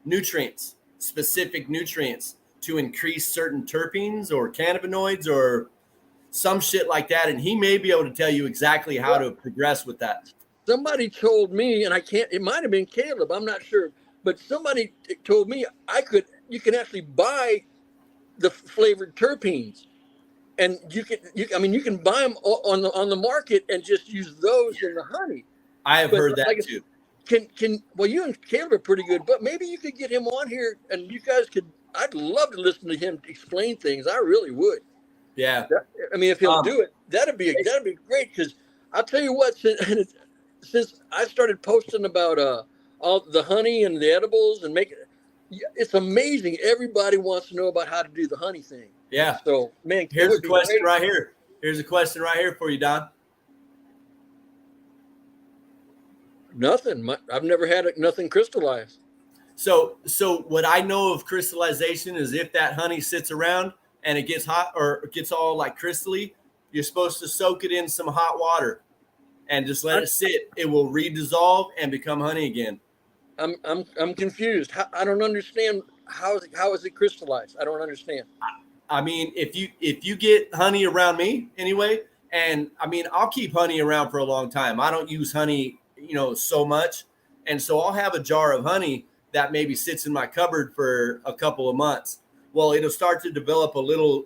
nutrients, specific nutrients, to increase certain terpenes or cannabinoids or some shit like that, and he may be able to tell you exactly how to progress with that. Somebody told me, and it might have been Caleb, I'm not sure, but somebody told me you can actually buy the flavored terpenes, and you can buy them on the market and just use those in the honey. I have heard that too. Well, you and Caleb are pretty good, but maybe you could get him on here, and you guys I'd love to listen to him explain things. I really would. Yeah. If he'll do it, that'd be great. Because I'll tell you what, since I started posting about all the honey and the edibles and it's amazing. Everybody wants to know about how to do the honey thing. Yeah. So, man, here's a question right here. Here's a question right here for you, Don. Nothing. I've never had nothing crystallized. So what I know of crystallization is if that honey sits around and it gets hot or it gets all like crystally, you're supposed to soak it in some hot water and just let it sit. It will redissolve and become honey again. I'm confused. I don't understand how is it crystallized? I don't understand. I mean, if you get honey around me anyway, and I mean, I'll keep honey around for a long time. I don't use honey, so much, and so I'll have a jar of honey that maybe sits in my cupboard for a couple of months. Well, it'll start to develop a little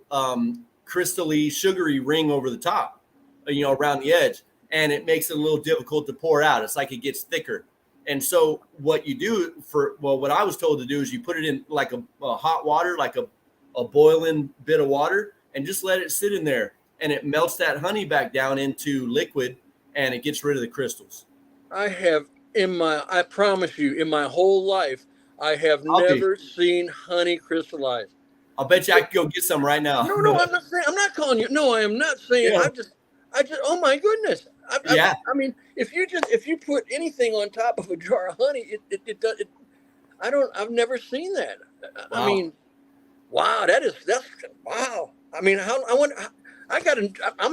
crystally, sugary ring over the top, around the edge, and it makes it a little difficult to pour out. It's like it gets thicker. And so what you do what I was told to do is you put it in like a hot water, like a boiling bit of water, and just let it sit in there, and it melts that honey back down into liquid, and it gets rid of the crystals. I promise you, in my whole life, I have never seen honey crystallize. I'll bet you I could go get some right now. No, I'm not saying, I'm not calling you. No, I am not saying, yeah. I just, oh my goodness. I mean, if you put anything on top of a jar of honey, I've never seen that. Wow. I mean, wow, that's wow. I mean, I'm going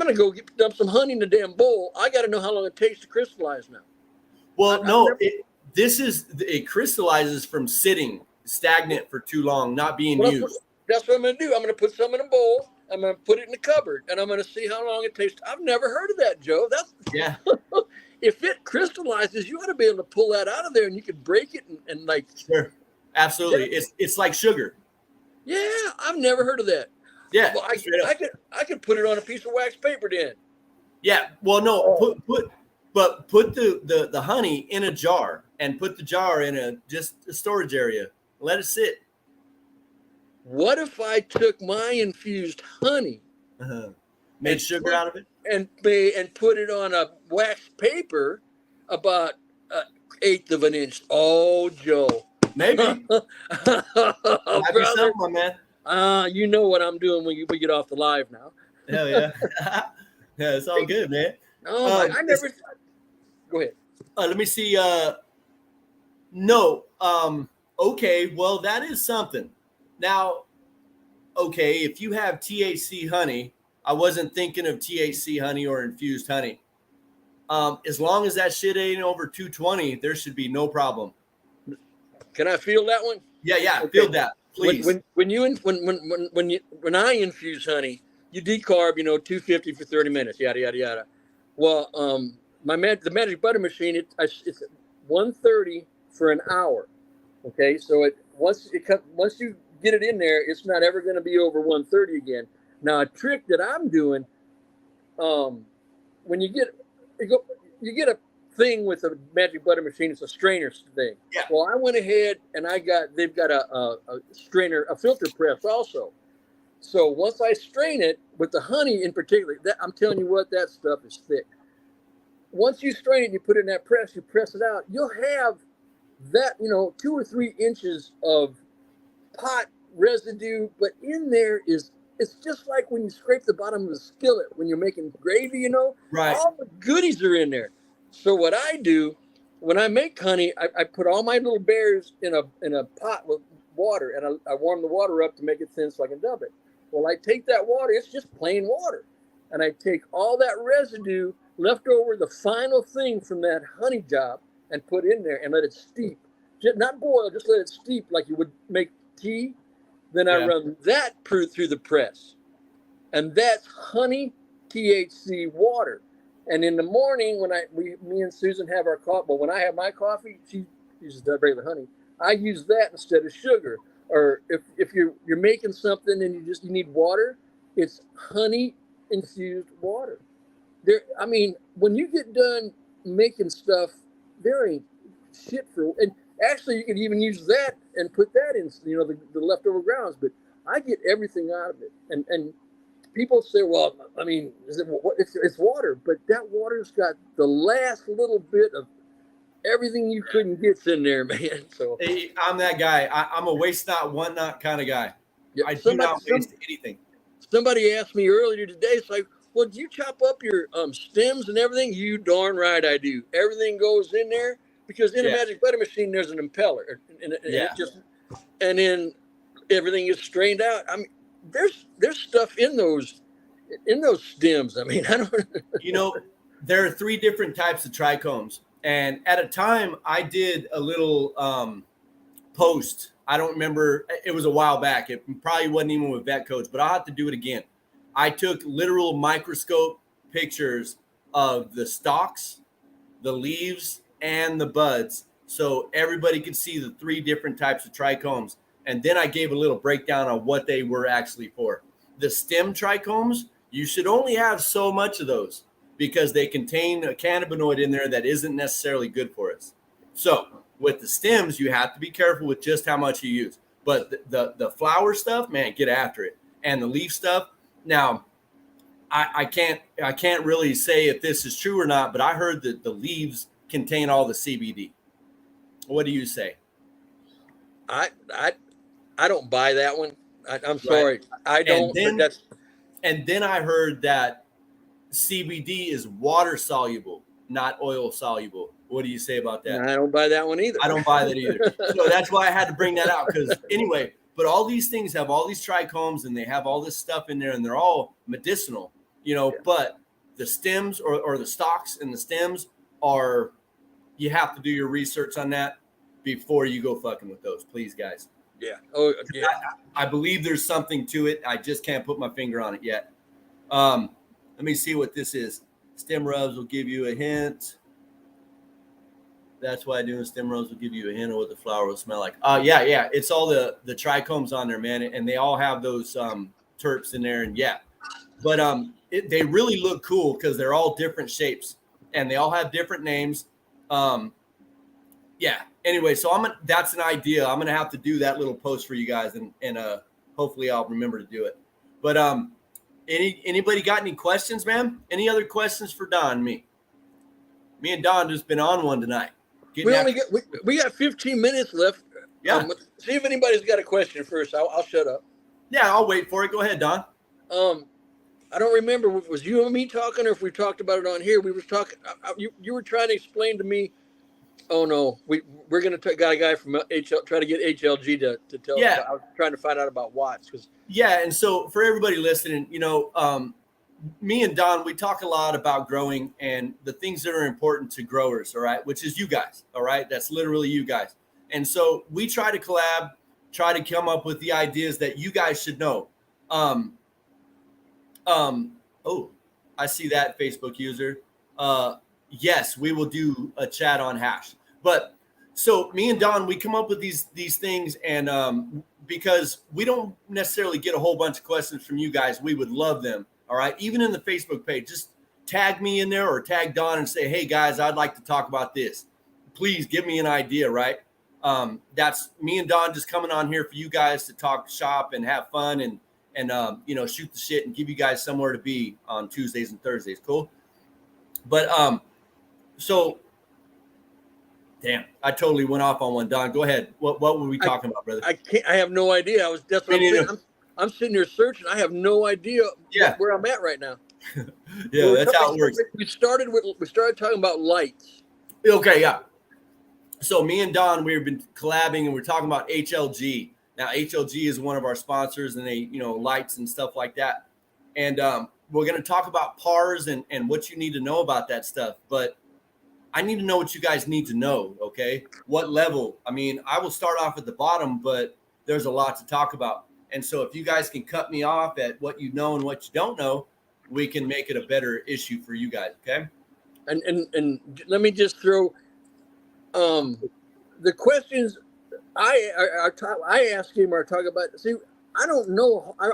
to go dump some honey in the damn bowl. I got to know how long it takes to crystallize now. Well, it crystallizes from sitting stagnant for too long, not being used. That's what I'm going to do. I'm going to put some in a bowl. I'm going to put it in the cupboard, and I'm going to see how long it takes. I've never heard of that, Joe. Yeah. If it crystallizes, you ought to be able to pull that out of there, and you could break it and like. Sure. Absolutely. It's like sugar. Yeah, I've never heard of that. Yeah. Well, I could put it on a piece of wax paper then. Yeah. Well, no. Put the honey in a jar and put the jar in just a storage area. Let it sit. What if I took my infused honey, made sugar out of it, and put it on a wax paper about 1/8 of an inch? Oh, Joe. Maybe. Brother, something, my man. You know what I'm doing when we get off the live now. Hell yeah. Yeah, it's all good, man. Oh, I never. Go ahead. Let me see. No. Okay. Well, that is something. Now, okay, if you have THC honey, I wasn't thinking of THC honey or infused honey. As long as that shit ain't over 220, there should be no problem. Can I feel that one? Yeah, okay. Feel that, please. When I infuse honey, you decarb, 250 for 30 minutes, yada yada yada. Well, the magic butter machine, it's 130 for an hour. Okay, so once you get it in there, it's not ever going to be over 130 again. Now, a trick that I'm doing, when you get a thing with a magic butter machine, it's a strainer thing. Yeah. Well, I went ahead and they've got a strainer, a filter press also. So once I strain it with the honey in particular, I'm telling you what, that stuff is thick. Once you strain it, you put it in that press, you press it out, you'll have that, 2 or 3 inches of pot residue, but in there it's just like when you scrape the bottom of the skillet when you're making gravy, right? All the goodies are in there. So what I do when I make honey, I put all my little bears in a pot with water, and I warm the water up to make it thin so I can dump it. Well, I take that water, it's just plain water, and I take all that residue left over, the final thing from that honey job, and put in there and let it steep. Not boil, just let it steep like you would make tea. Then I run that through the press. And that's honey THC water. And in the morning, when me and Susan have our coffee, but when I have my coffee, she uses that regular honey. I use that instead of sugar. Or if you're making something and you need water, it's honey infused water. When you get done making stuff, there ain't shit for. And actually, you could even use that and put that in, the leftover grounds. But I get everything out of it. And people say, well, it's water, but that water's got the last little bit of everything you couldn't get in there, man. So hey, I'm that guy. I'm a waste not, want not kind of guy. Yep. I do not waste anything. Somebody asked me earlier today, it's like, well, do you chop up your stems and everything? You darn right I do. Everything goes in there because in a magic butter machine, there's an impeller. And then everything is strained out. There's stuff in those in those stems. I mean, I don't. You know, there are 3 different types of trichomes, and at a time I did a little post. I don't remember. It was a while back. It probably wasn't even with Vet Coach, but I'll have to do it again. I took literal microscope pictures of the stalks, the leaves, and the buds, so everybody could see the 3 different types of trichomes. And then I gave a little breakdown on what they were actually for. The stem trichomes, you should only have so much of those because they contain a cannabinoid in there that isn't necessarily good for us. So with the stems, you have to be careful with just how much you use. But the flower stuff, man, get after it. And the leaf stuff. Now, I can't really say if this is true or not, but I heard that the leaves contain all the CBD. What do you say? I don't buy that one. I'm sorry. Right. I don't. And then I heard that CBD is water soluble, not oil soluble. What do you say about that? I don't buy that one either. I don't buy that either. So that's why I had to bring that out, because anyway, but all these things have all these trichomes and they have all this stuff in there and they're all medicinal, you know, but the stems or the stalks and the stems are, you have to do your research on that before you go fucking with those, please, guys. Yeah. Oh, yeah. I believe there's something to it. I just can't put my finger on it yet. Let me see what this is. Stem rubs will give you a hint. That's why doing stem rubs will give you a hint of what the flower will smell like. Yeah. It's all the trichomes on there, man. And they all have those terps in there. And yeah, but they really look cool because they're all different shapes and they all have different names. Yeah. Anyway, so that's an idea. I'm gonna have to do that little post for you guys, and hopefully I'll remember to do it. But anybody got any questions, man? Any other questions for Don? Me and Don just been on one tonight. We got 15 minutes left. Yeah. See if anybody's got a question first. I'll shut up. Yeah, I'll wait for it. Go ahead, Don. I don't remember if it was you and me talking or if we talked about it on here. We were talking. You were trying to explain to me. Oh no, we're gonna got a guy from try to get HLG to tell. Yeah, us. I was trying to find out about watts because. Yeah, and so for everybody listening, you know, me and Don, we talk a lot about growing and the things that are important to growers. All right, which is you guys. All right, that's literally you guys. And so we try to collab, try to come up with the ideas that you guys should know. Oh, I see that Facebook user. Yes, we will do a chat on hash. But so me and Don, we come up with these things, and because we don't necessarily get a whole bunch of questions from you guys, we would love them. All right, even in the Facebook page, just tag me in there or tag Don and say, hey guys, I'd like to talk about this. Please give me an idea, right? That's me and Don just coming on here for you guys to talk shop and have fun and you know, shoot the shit and give you guys somewhere to be on Tuesdays and Thursdays. Cool. But so damn, I totally went off on one. Don, go ahead. What were we talking about, brother? I have no idea. That's what I'm sitting here searching. I have no idea where I'm at right now. Yeah, that's how it works. We started talking about lights. Okay, yeah. So me and Don, we've been collabing and we're talking about HLG. Now HLG is one of our sponsors, and they, you know, lights and stuff like that. And we're going to talk about PARs and what you need to know about that stuff. But I need to know what you guys need to know, okay? What level? I mean, I will start off at the bottom, but there's a lot to talk about. And so if you guys can cut me off at what you know and what you don't know, we can make it a better issue for you guys, okay? And let me just throw the questions I ask him or talk about. See, I don't know. I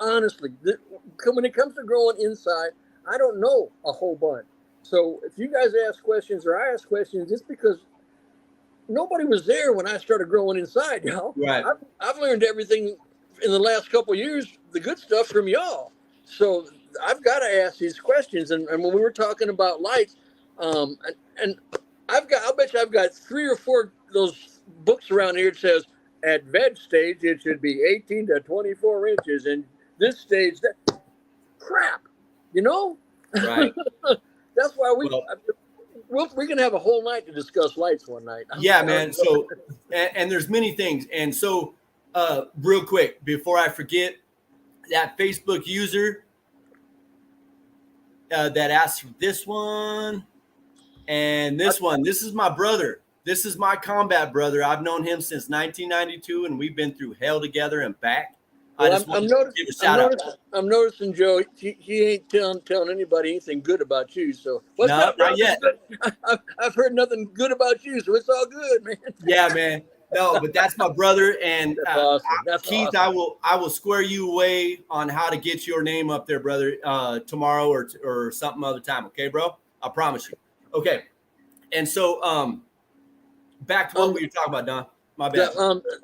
honestly, when it comes to growing inside, I don't know a whole bunch. So if you guys ask questions or I ask questions, it's because nobody was there when I started growing inside, y'all. Right. I've learned everything in the last couple of years, the good stuff from y'all. So I've got to ask these questions. And when we were talking about lights, and I'll bet you I've got 3 or 4 of those books around here that says at veg stage, it should be 18 to 24 inches. And this stage, that crap, you know? Right. That's why we can have a whole night to discuss lights one night. Yeah, man. So, and there's many things. And so, real quick, before I forget, that Facebook user, that asked for this one and this one. This is my brother. This is my combat brother. I've known him since 1992, and we've been through hell together and back. Well, I just want to give a shout out. I'm noticing, Joe, he ain't telling anybody anything good about you. So what's No, up, bro? not yet. I've heard nothing good about you, so it's all good, man. Yeah, man. No, but that's my brother, and That's awesome. That's Keith. awesome. I will square you away on how to get your name up there, brother, tomorrow or something other time. Okay, bro? I promise you. Okay. And so, back to what we were talking about, Don. My bad.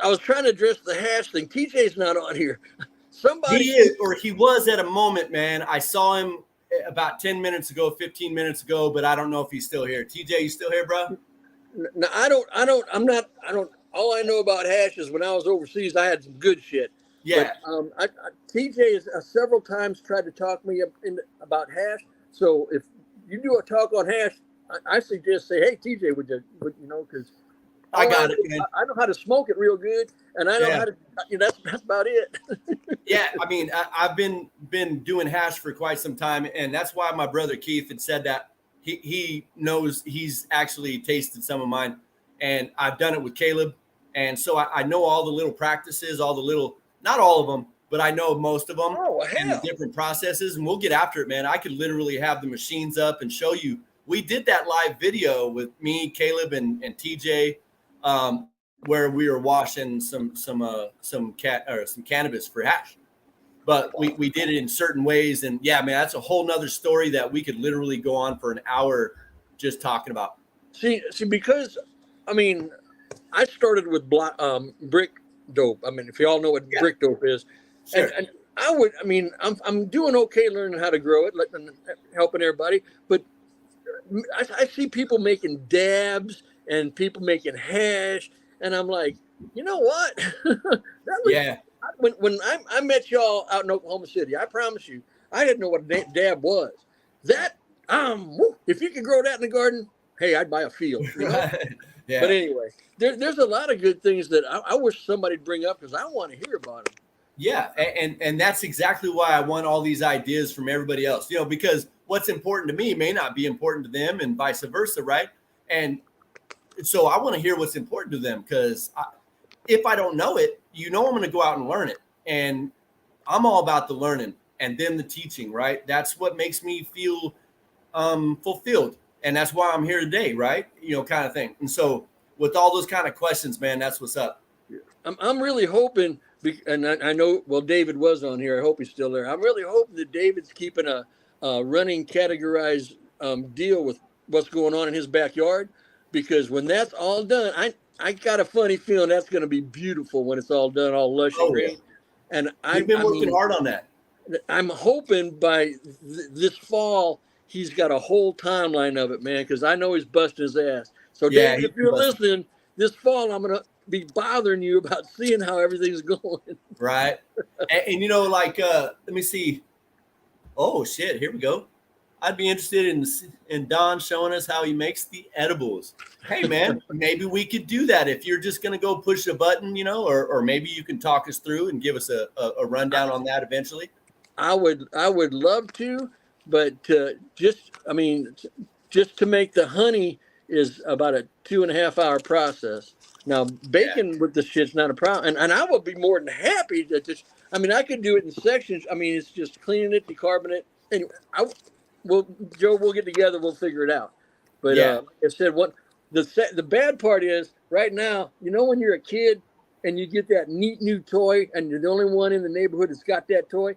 I was trying to address the hash thing. TJ's not on here. Somebody He is, or he was at a moment, man. I saw him about 10 minutes ago, 15 minutes ago, but I don't know if he's still here. TJ, you still here, bro? No, I don't. All I know about hash is when I was overseas, I had some good shit. Yeah. But, TJ has several times tried to talk me about hash. So if you do a talk on hash, I suggest say, hey, TJ, would you know, because I got it, man. I know how to smoke it real good, and I know how to. That's about it. Yeah, I mean, I've been doing hash for quite some time, and that's why my brother Keith had said that he knows he's actually tasted some of mine, and I've done it with Caleb, and so I know all the little practices, all the little, not all of them, but I know most of them, and the different processes, and we'll get after it, man. I could literally have the machines up and show you. We did that live video with me, Caleb, and TJ. Where we were washing some cannabis for hash, but we did it in certain ways, and yeah, man, that's a whole nother story that we could literally go on for an hour just talking about. See, because I mean, I started with brick dope. I mean, if you all know what brick dope is, sure. and I'm doing okay learning how to grow it, helping everybody, but I see people making dabs and people making hash, and I'm like, you know what? When I met y'all out in Oklahoma City, I promise you, I didn't know what a dab was. That if you could grow that in the garden, hey, I'd buy a field. You know? Yeah. But anyway, there's a lot of good things that I wish somebody'd bring up because I want to hear about them. Yeah, and that's exactly why I want all these ideas from everybody else. You know, because what's important to me may not be important to them, and vice versa, right? And so I want to hear what's important to them, because if I don't know it, I'm going to go out and learn it. And I'm all about the learning and then the teaching, right? That's what makes me feel fulfilled. And that's why I'm here today, right? Kind of thing. And so with all those kind of questions, man, that's what's up. I'm really hoping, and I know, well, David was on here. I hope he's still there. I'm really hoping that David's keeping a running categorized deal with what's going on in his backyard. Because when that's all done, I got a funny feeling that's going to be beautiful when it's all done, all lush and green. And I've been working hard on that. I'm hoping by this fall he's got a whole timeline of it, man. Because I know he's busting his ass. So, Dave, if you're listening, this fall I'm going to be bothering you about seeing how everything's going. Right. And let me see. Oh shit! Here we go. I'd be interested in Don showing us how he makes the edibles. Hey, man, maybe we could do that if you're just going to go push a button, or maybe you can talk us through and give us a rundown on that eventually. I would love to, but just to make the honey is about a 2.5 hour process. Now, baking with the shit's not a problem. And I would be more than happy to I could do it in sections. I mean, it's just cleaning it, decarbonate. Anyway, Joe, we'll get together. We'll figure it out. But like I said, what the bad part is right now, when you're a kid and you get that neat new toy and you're the only one in the neighborhood that's got that toy.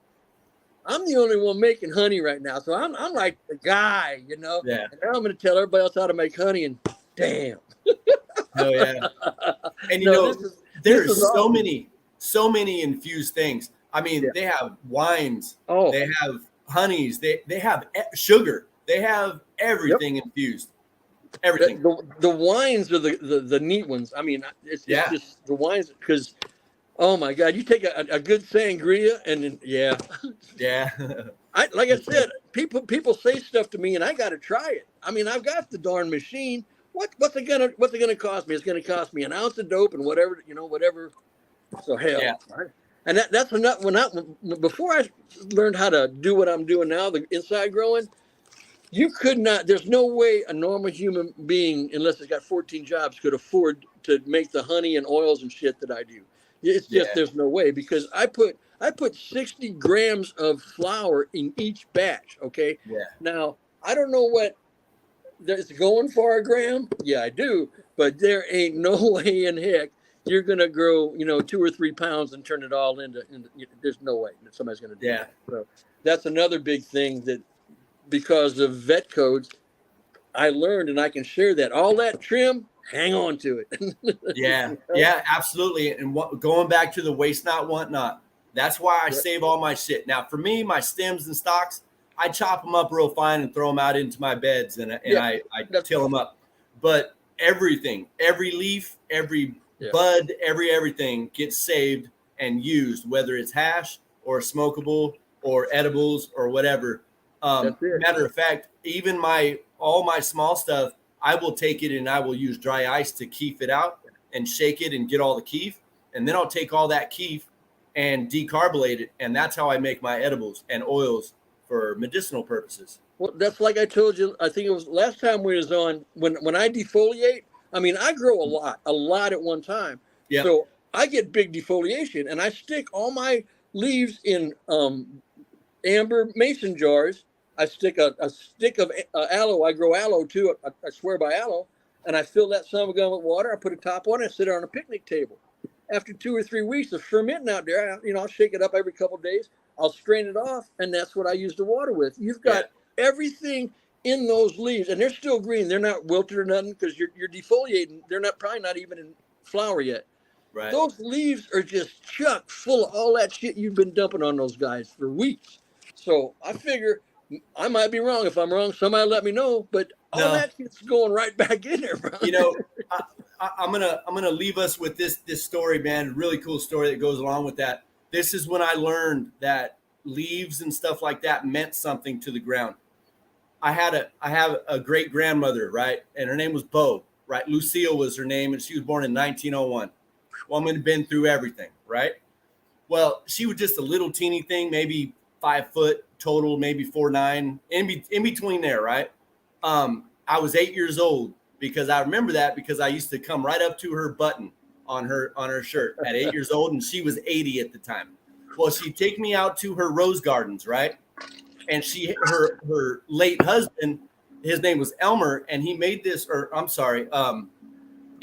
I'm the only one making honey right now. So I'm like the guy, Yeah. And now I'm going to tell everybody else how to make honey, and damn. Oh yeah. And there's so many infused things. I mean, they have wines. Oh. They have honeys, they have sugar, they have everything infused, everything. The wines are the neat ones. I mean, it's just the wines, because oh my god, you take a good sangria and then like I said, people say stuff to me and I got to try it. I mean, I've got the darn machine. What's it gonna cost me? It's gonna cost me an ounce of dope and whatever. So hell. Yeah. Right? And that's enough. Before I learned how to do what I'm doing now, the inside growing, You could not. There's no way a normal human being, unless it's got 14 jobs, could afford to make the honey and oils and shit that I do. It's just Yeah. there's no way because I put 60 grams of flour in each batch. Okay. Yeah. Now I don't know what it's going for a gram. Yeah, I do, but there ain't no way in heck you're gonna grow 2 or 3 pounds and turn it all into. There's no way that somebody's gonna do Yeah. that. So that's another big thing that because of vet codes I learned, and I can share that. All that trim, hang on to it. Yeah. Yeah, absolutely. And going back to the waste not, want not. That's why I save all my shit. Now, for me, my stems and stalks, I chop them up real fine and throw them out into my beds, and I till them up. But everything, every leaf, every bud, everything gets saved and used, whether it's hash or smokable or edibles or whatever. Matter of fact, even all my small stuff, I will take it and I will use dry ice to keef it out and shake it and get all the keef. And then I'll take all that keef and decarbonate it. And that's how I make my edibles and oils for medicinal purposes. Well, that's like I told you, I think it was last time we was on, when I defoliate, I mean, I grow a lot at one time. Yep. So I get big defoliation and I stick all my leaves in amber mason jars. I stick a stick of aloe. I grow aloe too. I swear by aloe. And I fill that son of a gun with water. I put a top on it. I sit it on a picnic table. After 2 or 3 weeks of fermenting out there, I'll shake it up every couple of days. I'll strain it off, and that's what I use the water with. You've got everything in those leaves, and they're still green. They're not wilted or nothing because you're defoliating. They're probably not even in flower yet. Right. Those leaves are just chock full of all that shit you've been dumping on those guys for weeks. So I figure I might be wrong. If I'm wrong, somebody let me know. But all that shit's going right back in there, bro. I'm gonna leave us with this story, man. Really cool story that goes along with that. This is when I learned that leaves and stuff like that meant something to the ground. I have a great grandmother, right, and her name was Bo, right? Lucille was her name, and she was born in 1901. Woman been through everything, right? Well, she was just a little teeny thing, maybe 5 foot total, maybe 4'9", in between there, right? I was 8 years old because I remember that because I used to come right up to her button on her shirt at 8 years old, and she was 80 at the time. Well, she'd take me out to her rose gardens, right? And her late husband, his name was Elmer, and he made this, or I'm sorry.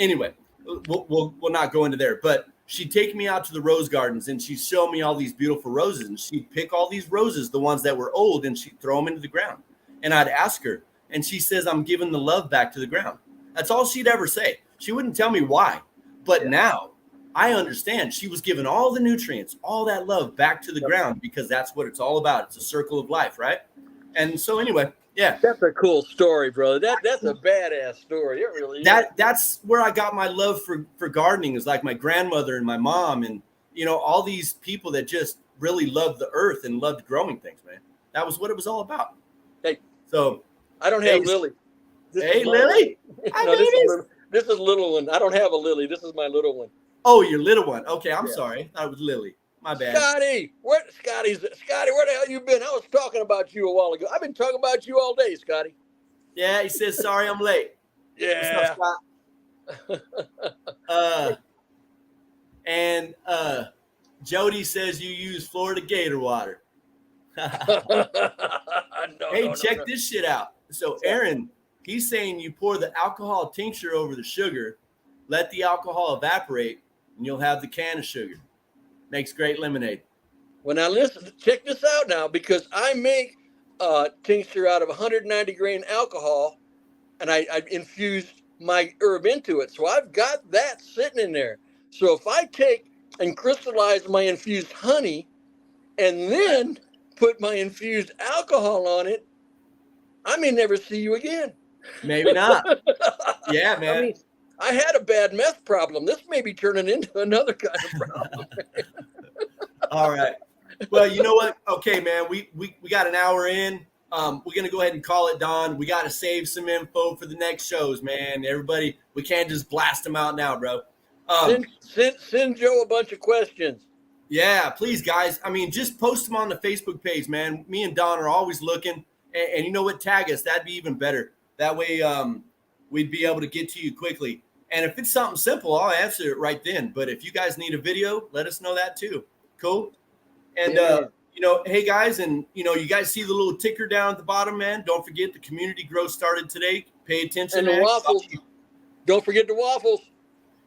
Anyway, we'll not go into there, but she'd take me out to the rose gardens and she'd show me all these beautiful roses, and she'd pick all these roses, the ones that were old, and she'd throw them into the ground. And I'd ask her, and she says, I'm giving the love back to the ground. That's all she'd ever say. She wouldn't tell me why. But now I understand she was giving all the nutrients, all that love back to the ground because that's what it's all about. It's a circle of life, right? And so anyway, yeah. That's a cool story, brother. That's a badass story. It really is. That's where I got my love for gardening, is like my grandmother and my mom and, all these people that just really loved the earth and loved growing things, man. That was what it was all about. Hey, so I don't have Lily. Hey, Lily. This is a little one. I don't have a Lily. This is my little one. Oh, your little one. Okay, I'm sorry. I thought it was Lily. My bad. Scotty, where the hell you been? I was talking about you a while ago. I've been talking about you all day, Scotty. Yeah, he says, sorry, I'm late. Yeah. What's up, and Jody says you use Florida Gator water. Check this shit out. So Aaron, he's saying you pour the alcohol tincture over the sugar, let the alcohol evaporate, and you'll have the can of sugar. Makes great lemonade. Well, now listen, check this out now, because I make tincture out of 190 grain alcohol, and I infused my herb into it. So I've got that sitting in there. So if I take and crystallize my infused honey and then put my infused alcohol on it, I may never see you again. Maybe not. Yeah, man. I mean, I had a bad meth problem. This may be turning into another kind of problem. All right. Well, you know what? Okay, man. We got an hour in. We're gonna go ahead and call it, Don. We got to save some info for the next shows, man. Everybody, we can't just blast them out now, bro. Send Joe a bunch of questions. Yeah, please, guys. I mean, just post them on the Facebook page, man. Me and Don are always looking, And you know what? Tag us. That'd be even better. That way we'd be able to get to you quickly. And if it's something simple, I'll answer it right then. But if you guys need a video, let us know that too. Cool. And, you know, hey, guys, and, you know, you guys see the little ticker down at the bottom, man. Don't forget the community growth started today. Pay attention. And the waffles. Don't forget the waffles.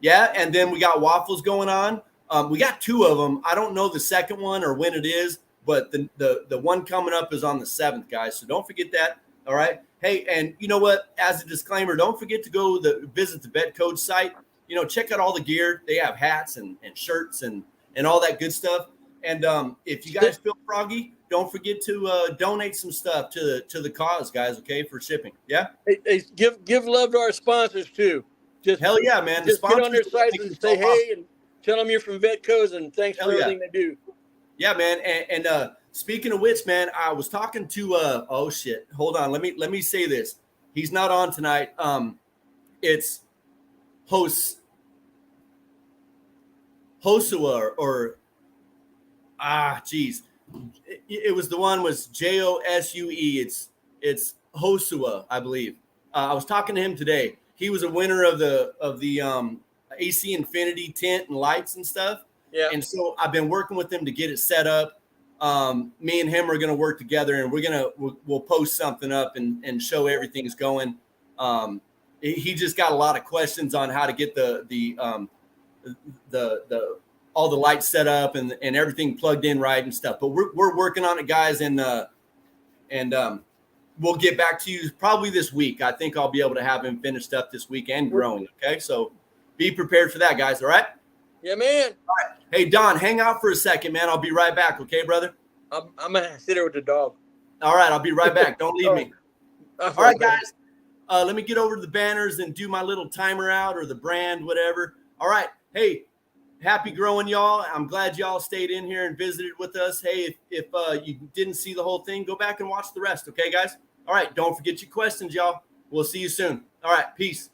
Yeah, and then we got waffles going on. We got 2 of them. I don't know the second one or when it is, but the one coming up is on the 7th, guys. So don't forget that. All right. Hey, and you know what? As a disclaimer, don't forget to visit the Bet Code site. You know, check out all the gear. They have hats and shirts and all that good stuff. And if you guys feel froggy, don't forget to donate some stuff to the cause, guys. Okay, for shipping. Yeah. Hey, give love to our sponsors too. Just hell yeah, man. Just get on their sites and say hey and tell them you're from Vetco's and thanks for everything they do. Yeah, man. And speaking of which, man, I was talking to oh shit. Hold on. Let me say this. He's not on tonight. It's Hosua or geez. It was the one was Josue. It's Hosua, I believe. I was talking to him today. He was a winner of the AC Infinity tent and lights and stuff. Yeah. And so I've been working with him to get it set up. Me and him are going to work together, and we'll post something up and show everything's going. He just got a lot of questions on how to get the all the lights set up and everything plugged in right and stuff. But we're working on it, guys, and we'll get back to you probably this week. I think I'll be able to have him finished up this week and growing. Okay, so be prepared for that, guys. All right. Yeah, man. All right. Hey, Don, hang out for a second, man. I'll be right back. Okay, brother? I'm going to sit there with the dog. All right. I'll be right back. Don't leave me. All right, guys. Let me get over to the banners and do my little timer out or the brand, whatever. All right. Hey, happy growing, y'all. I'm glad y'all stayed in here and visited with us. Hey, if you didn't see the whole thing, go back and watch the rest. Okay, guys? All right. Don't forget your questions, y'all. We'll see you soon. All right. Peace.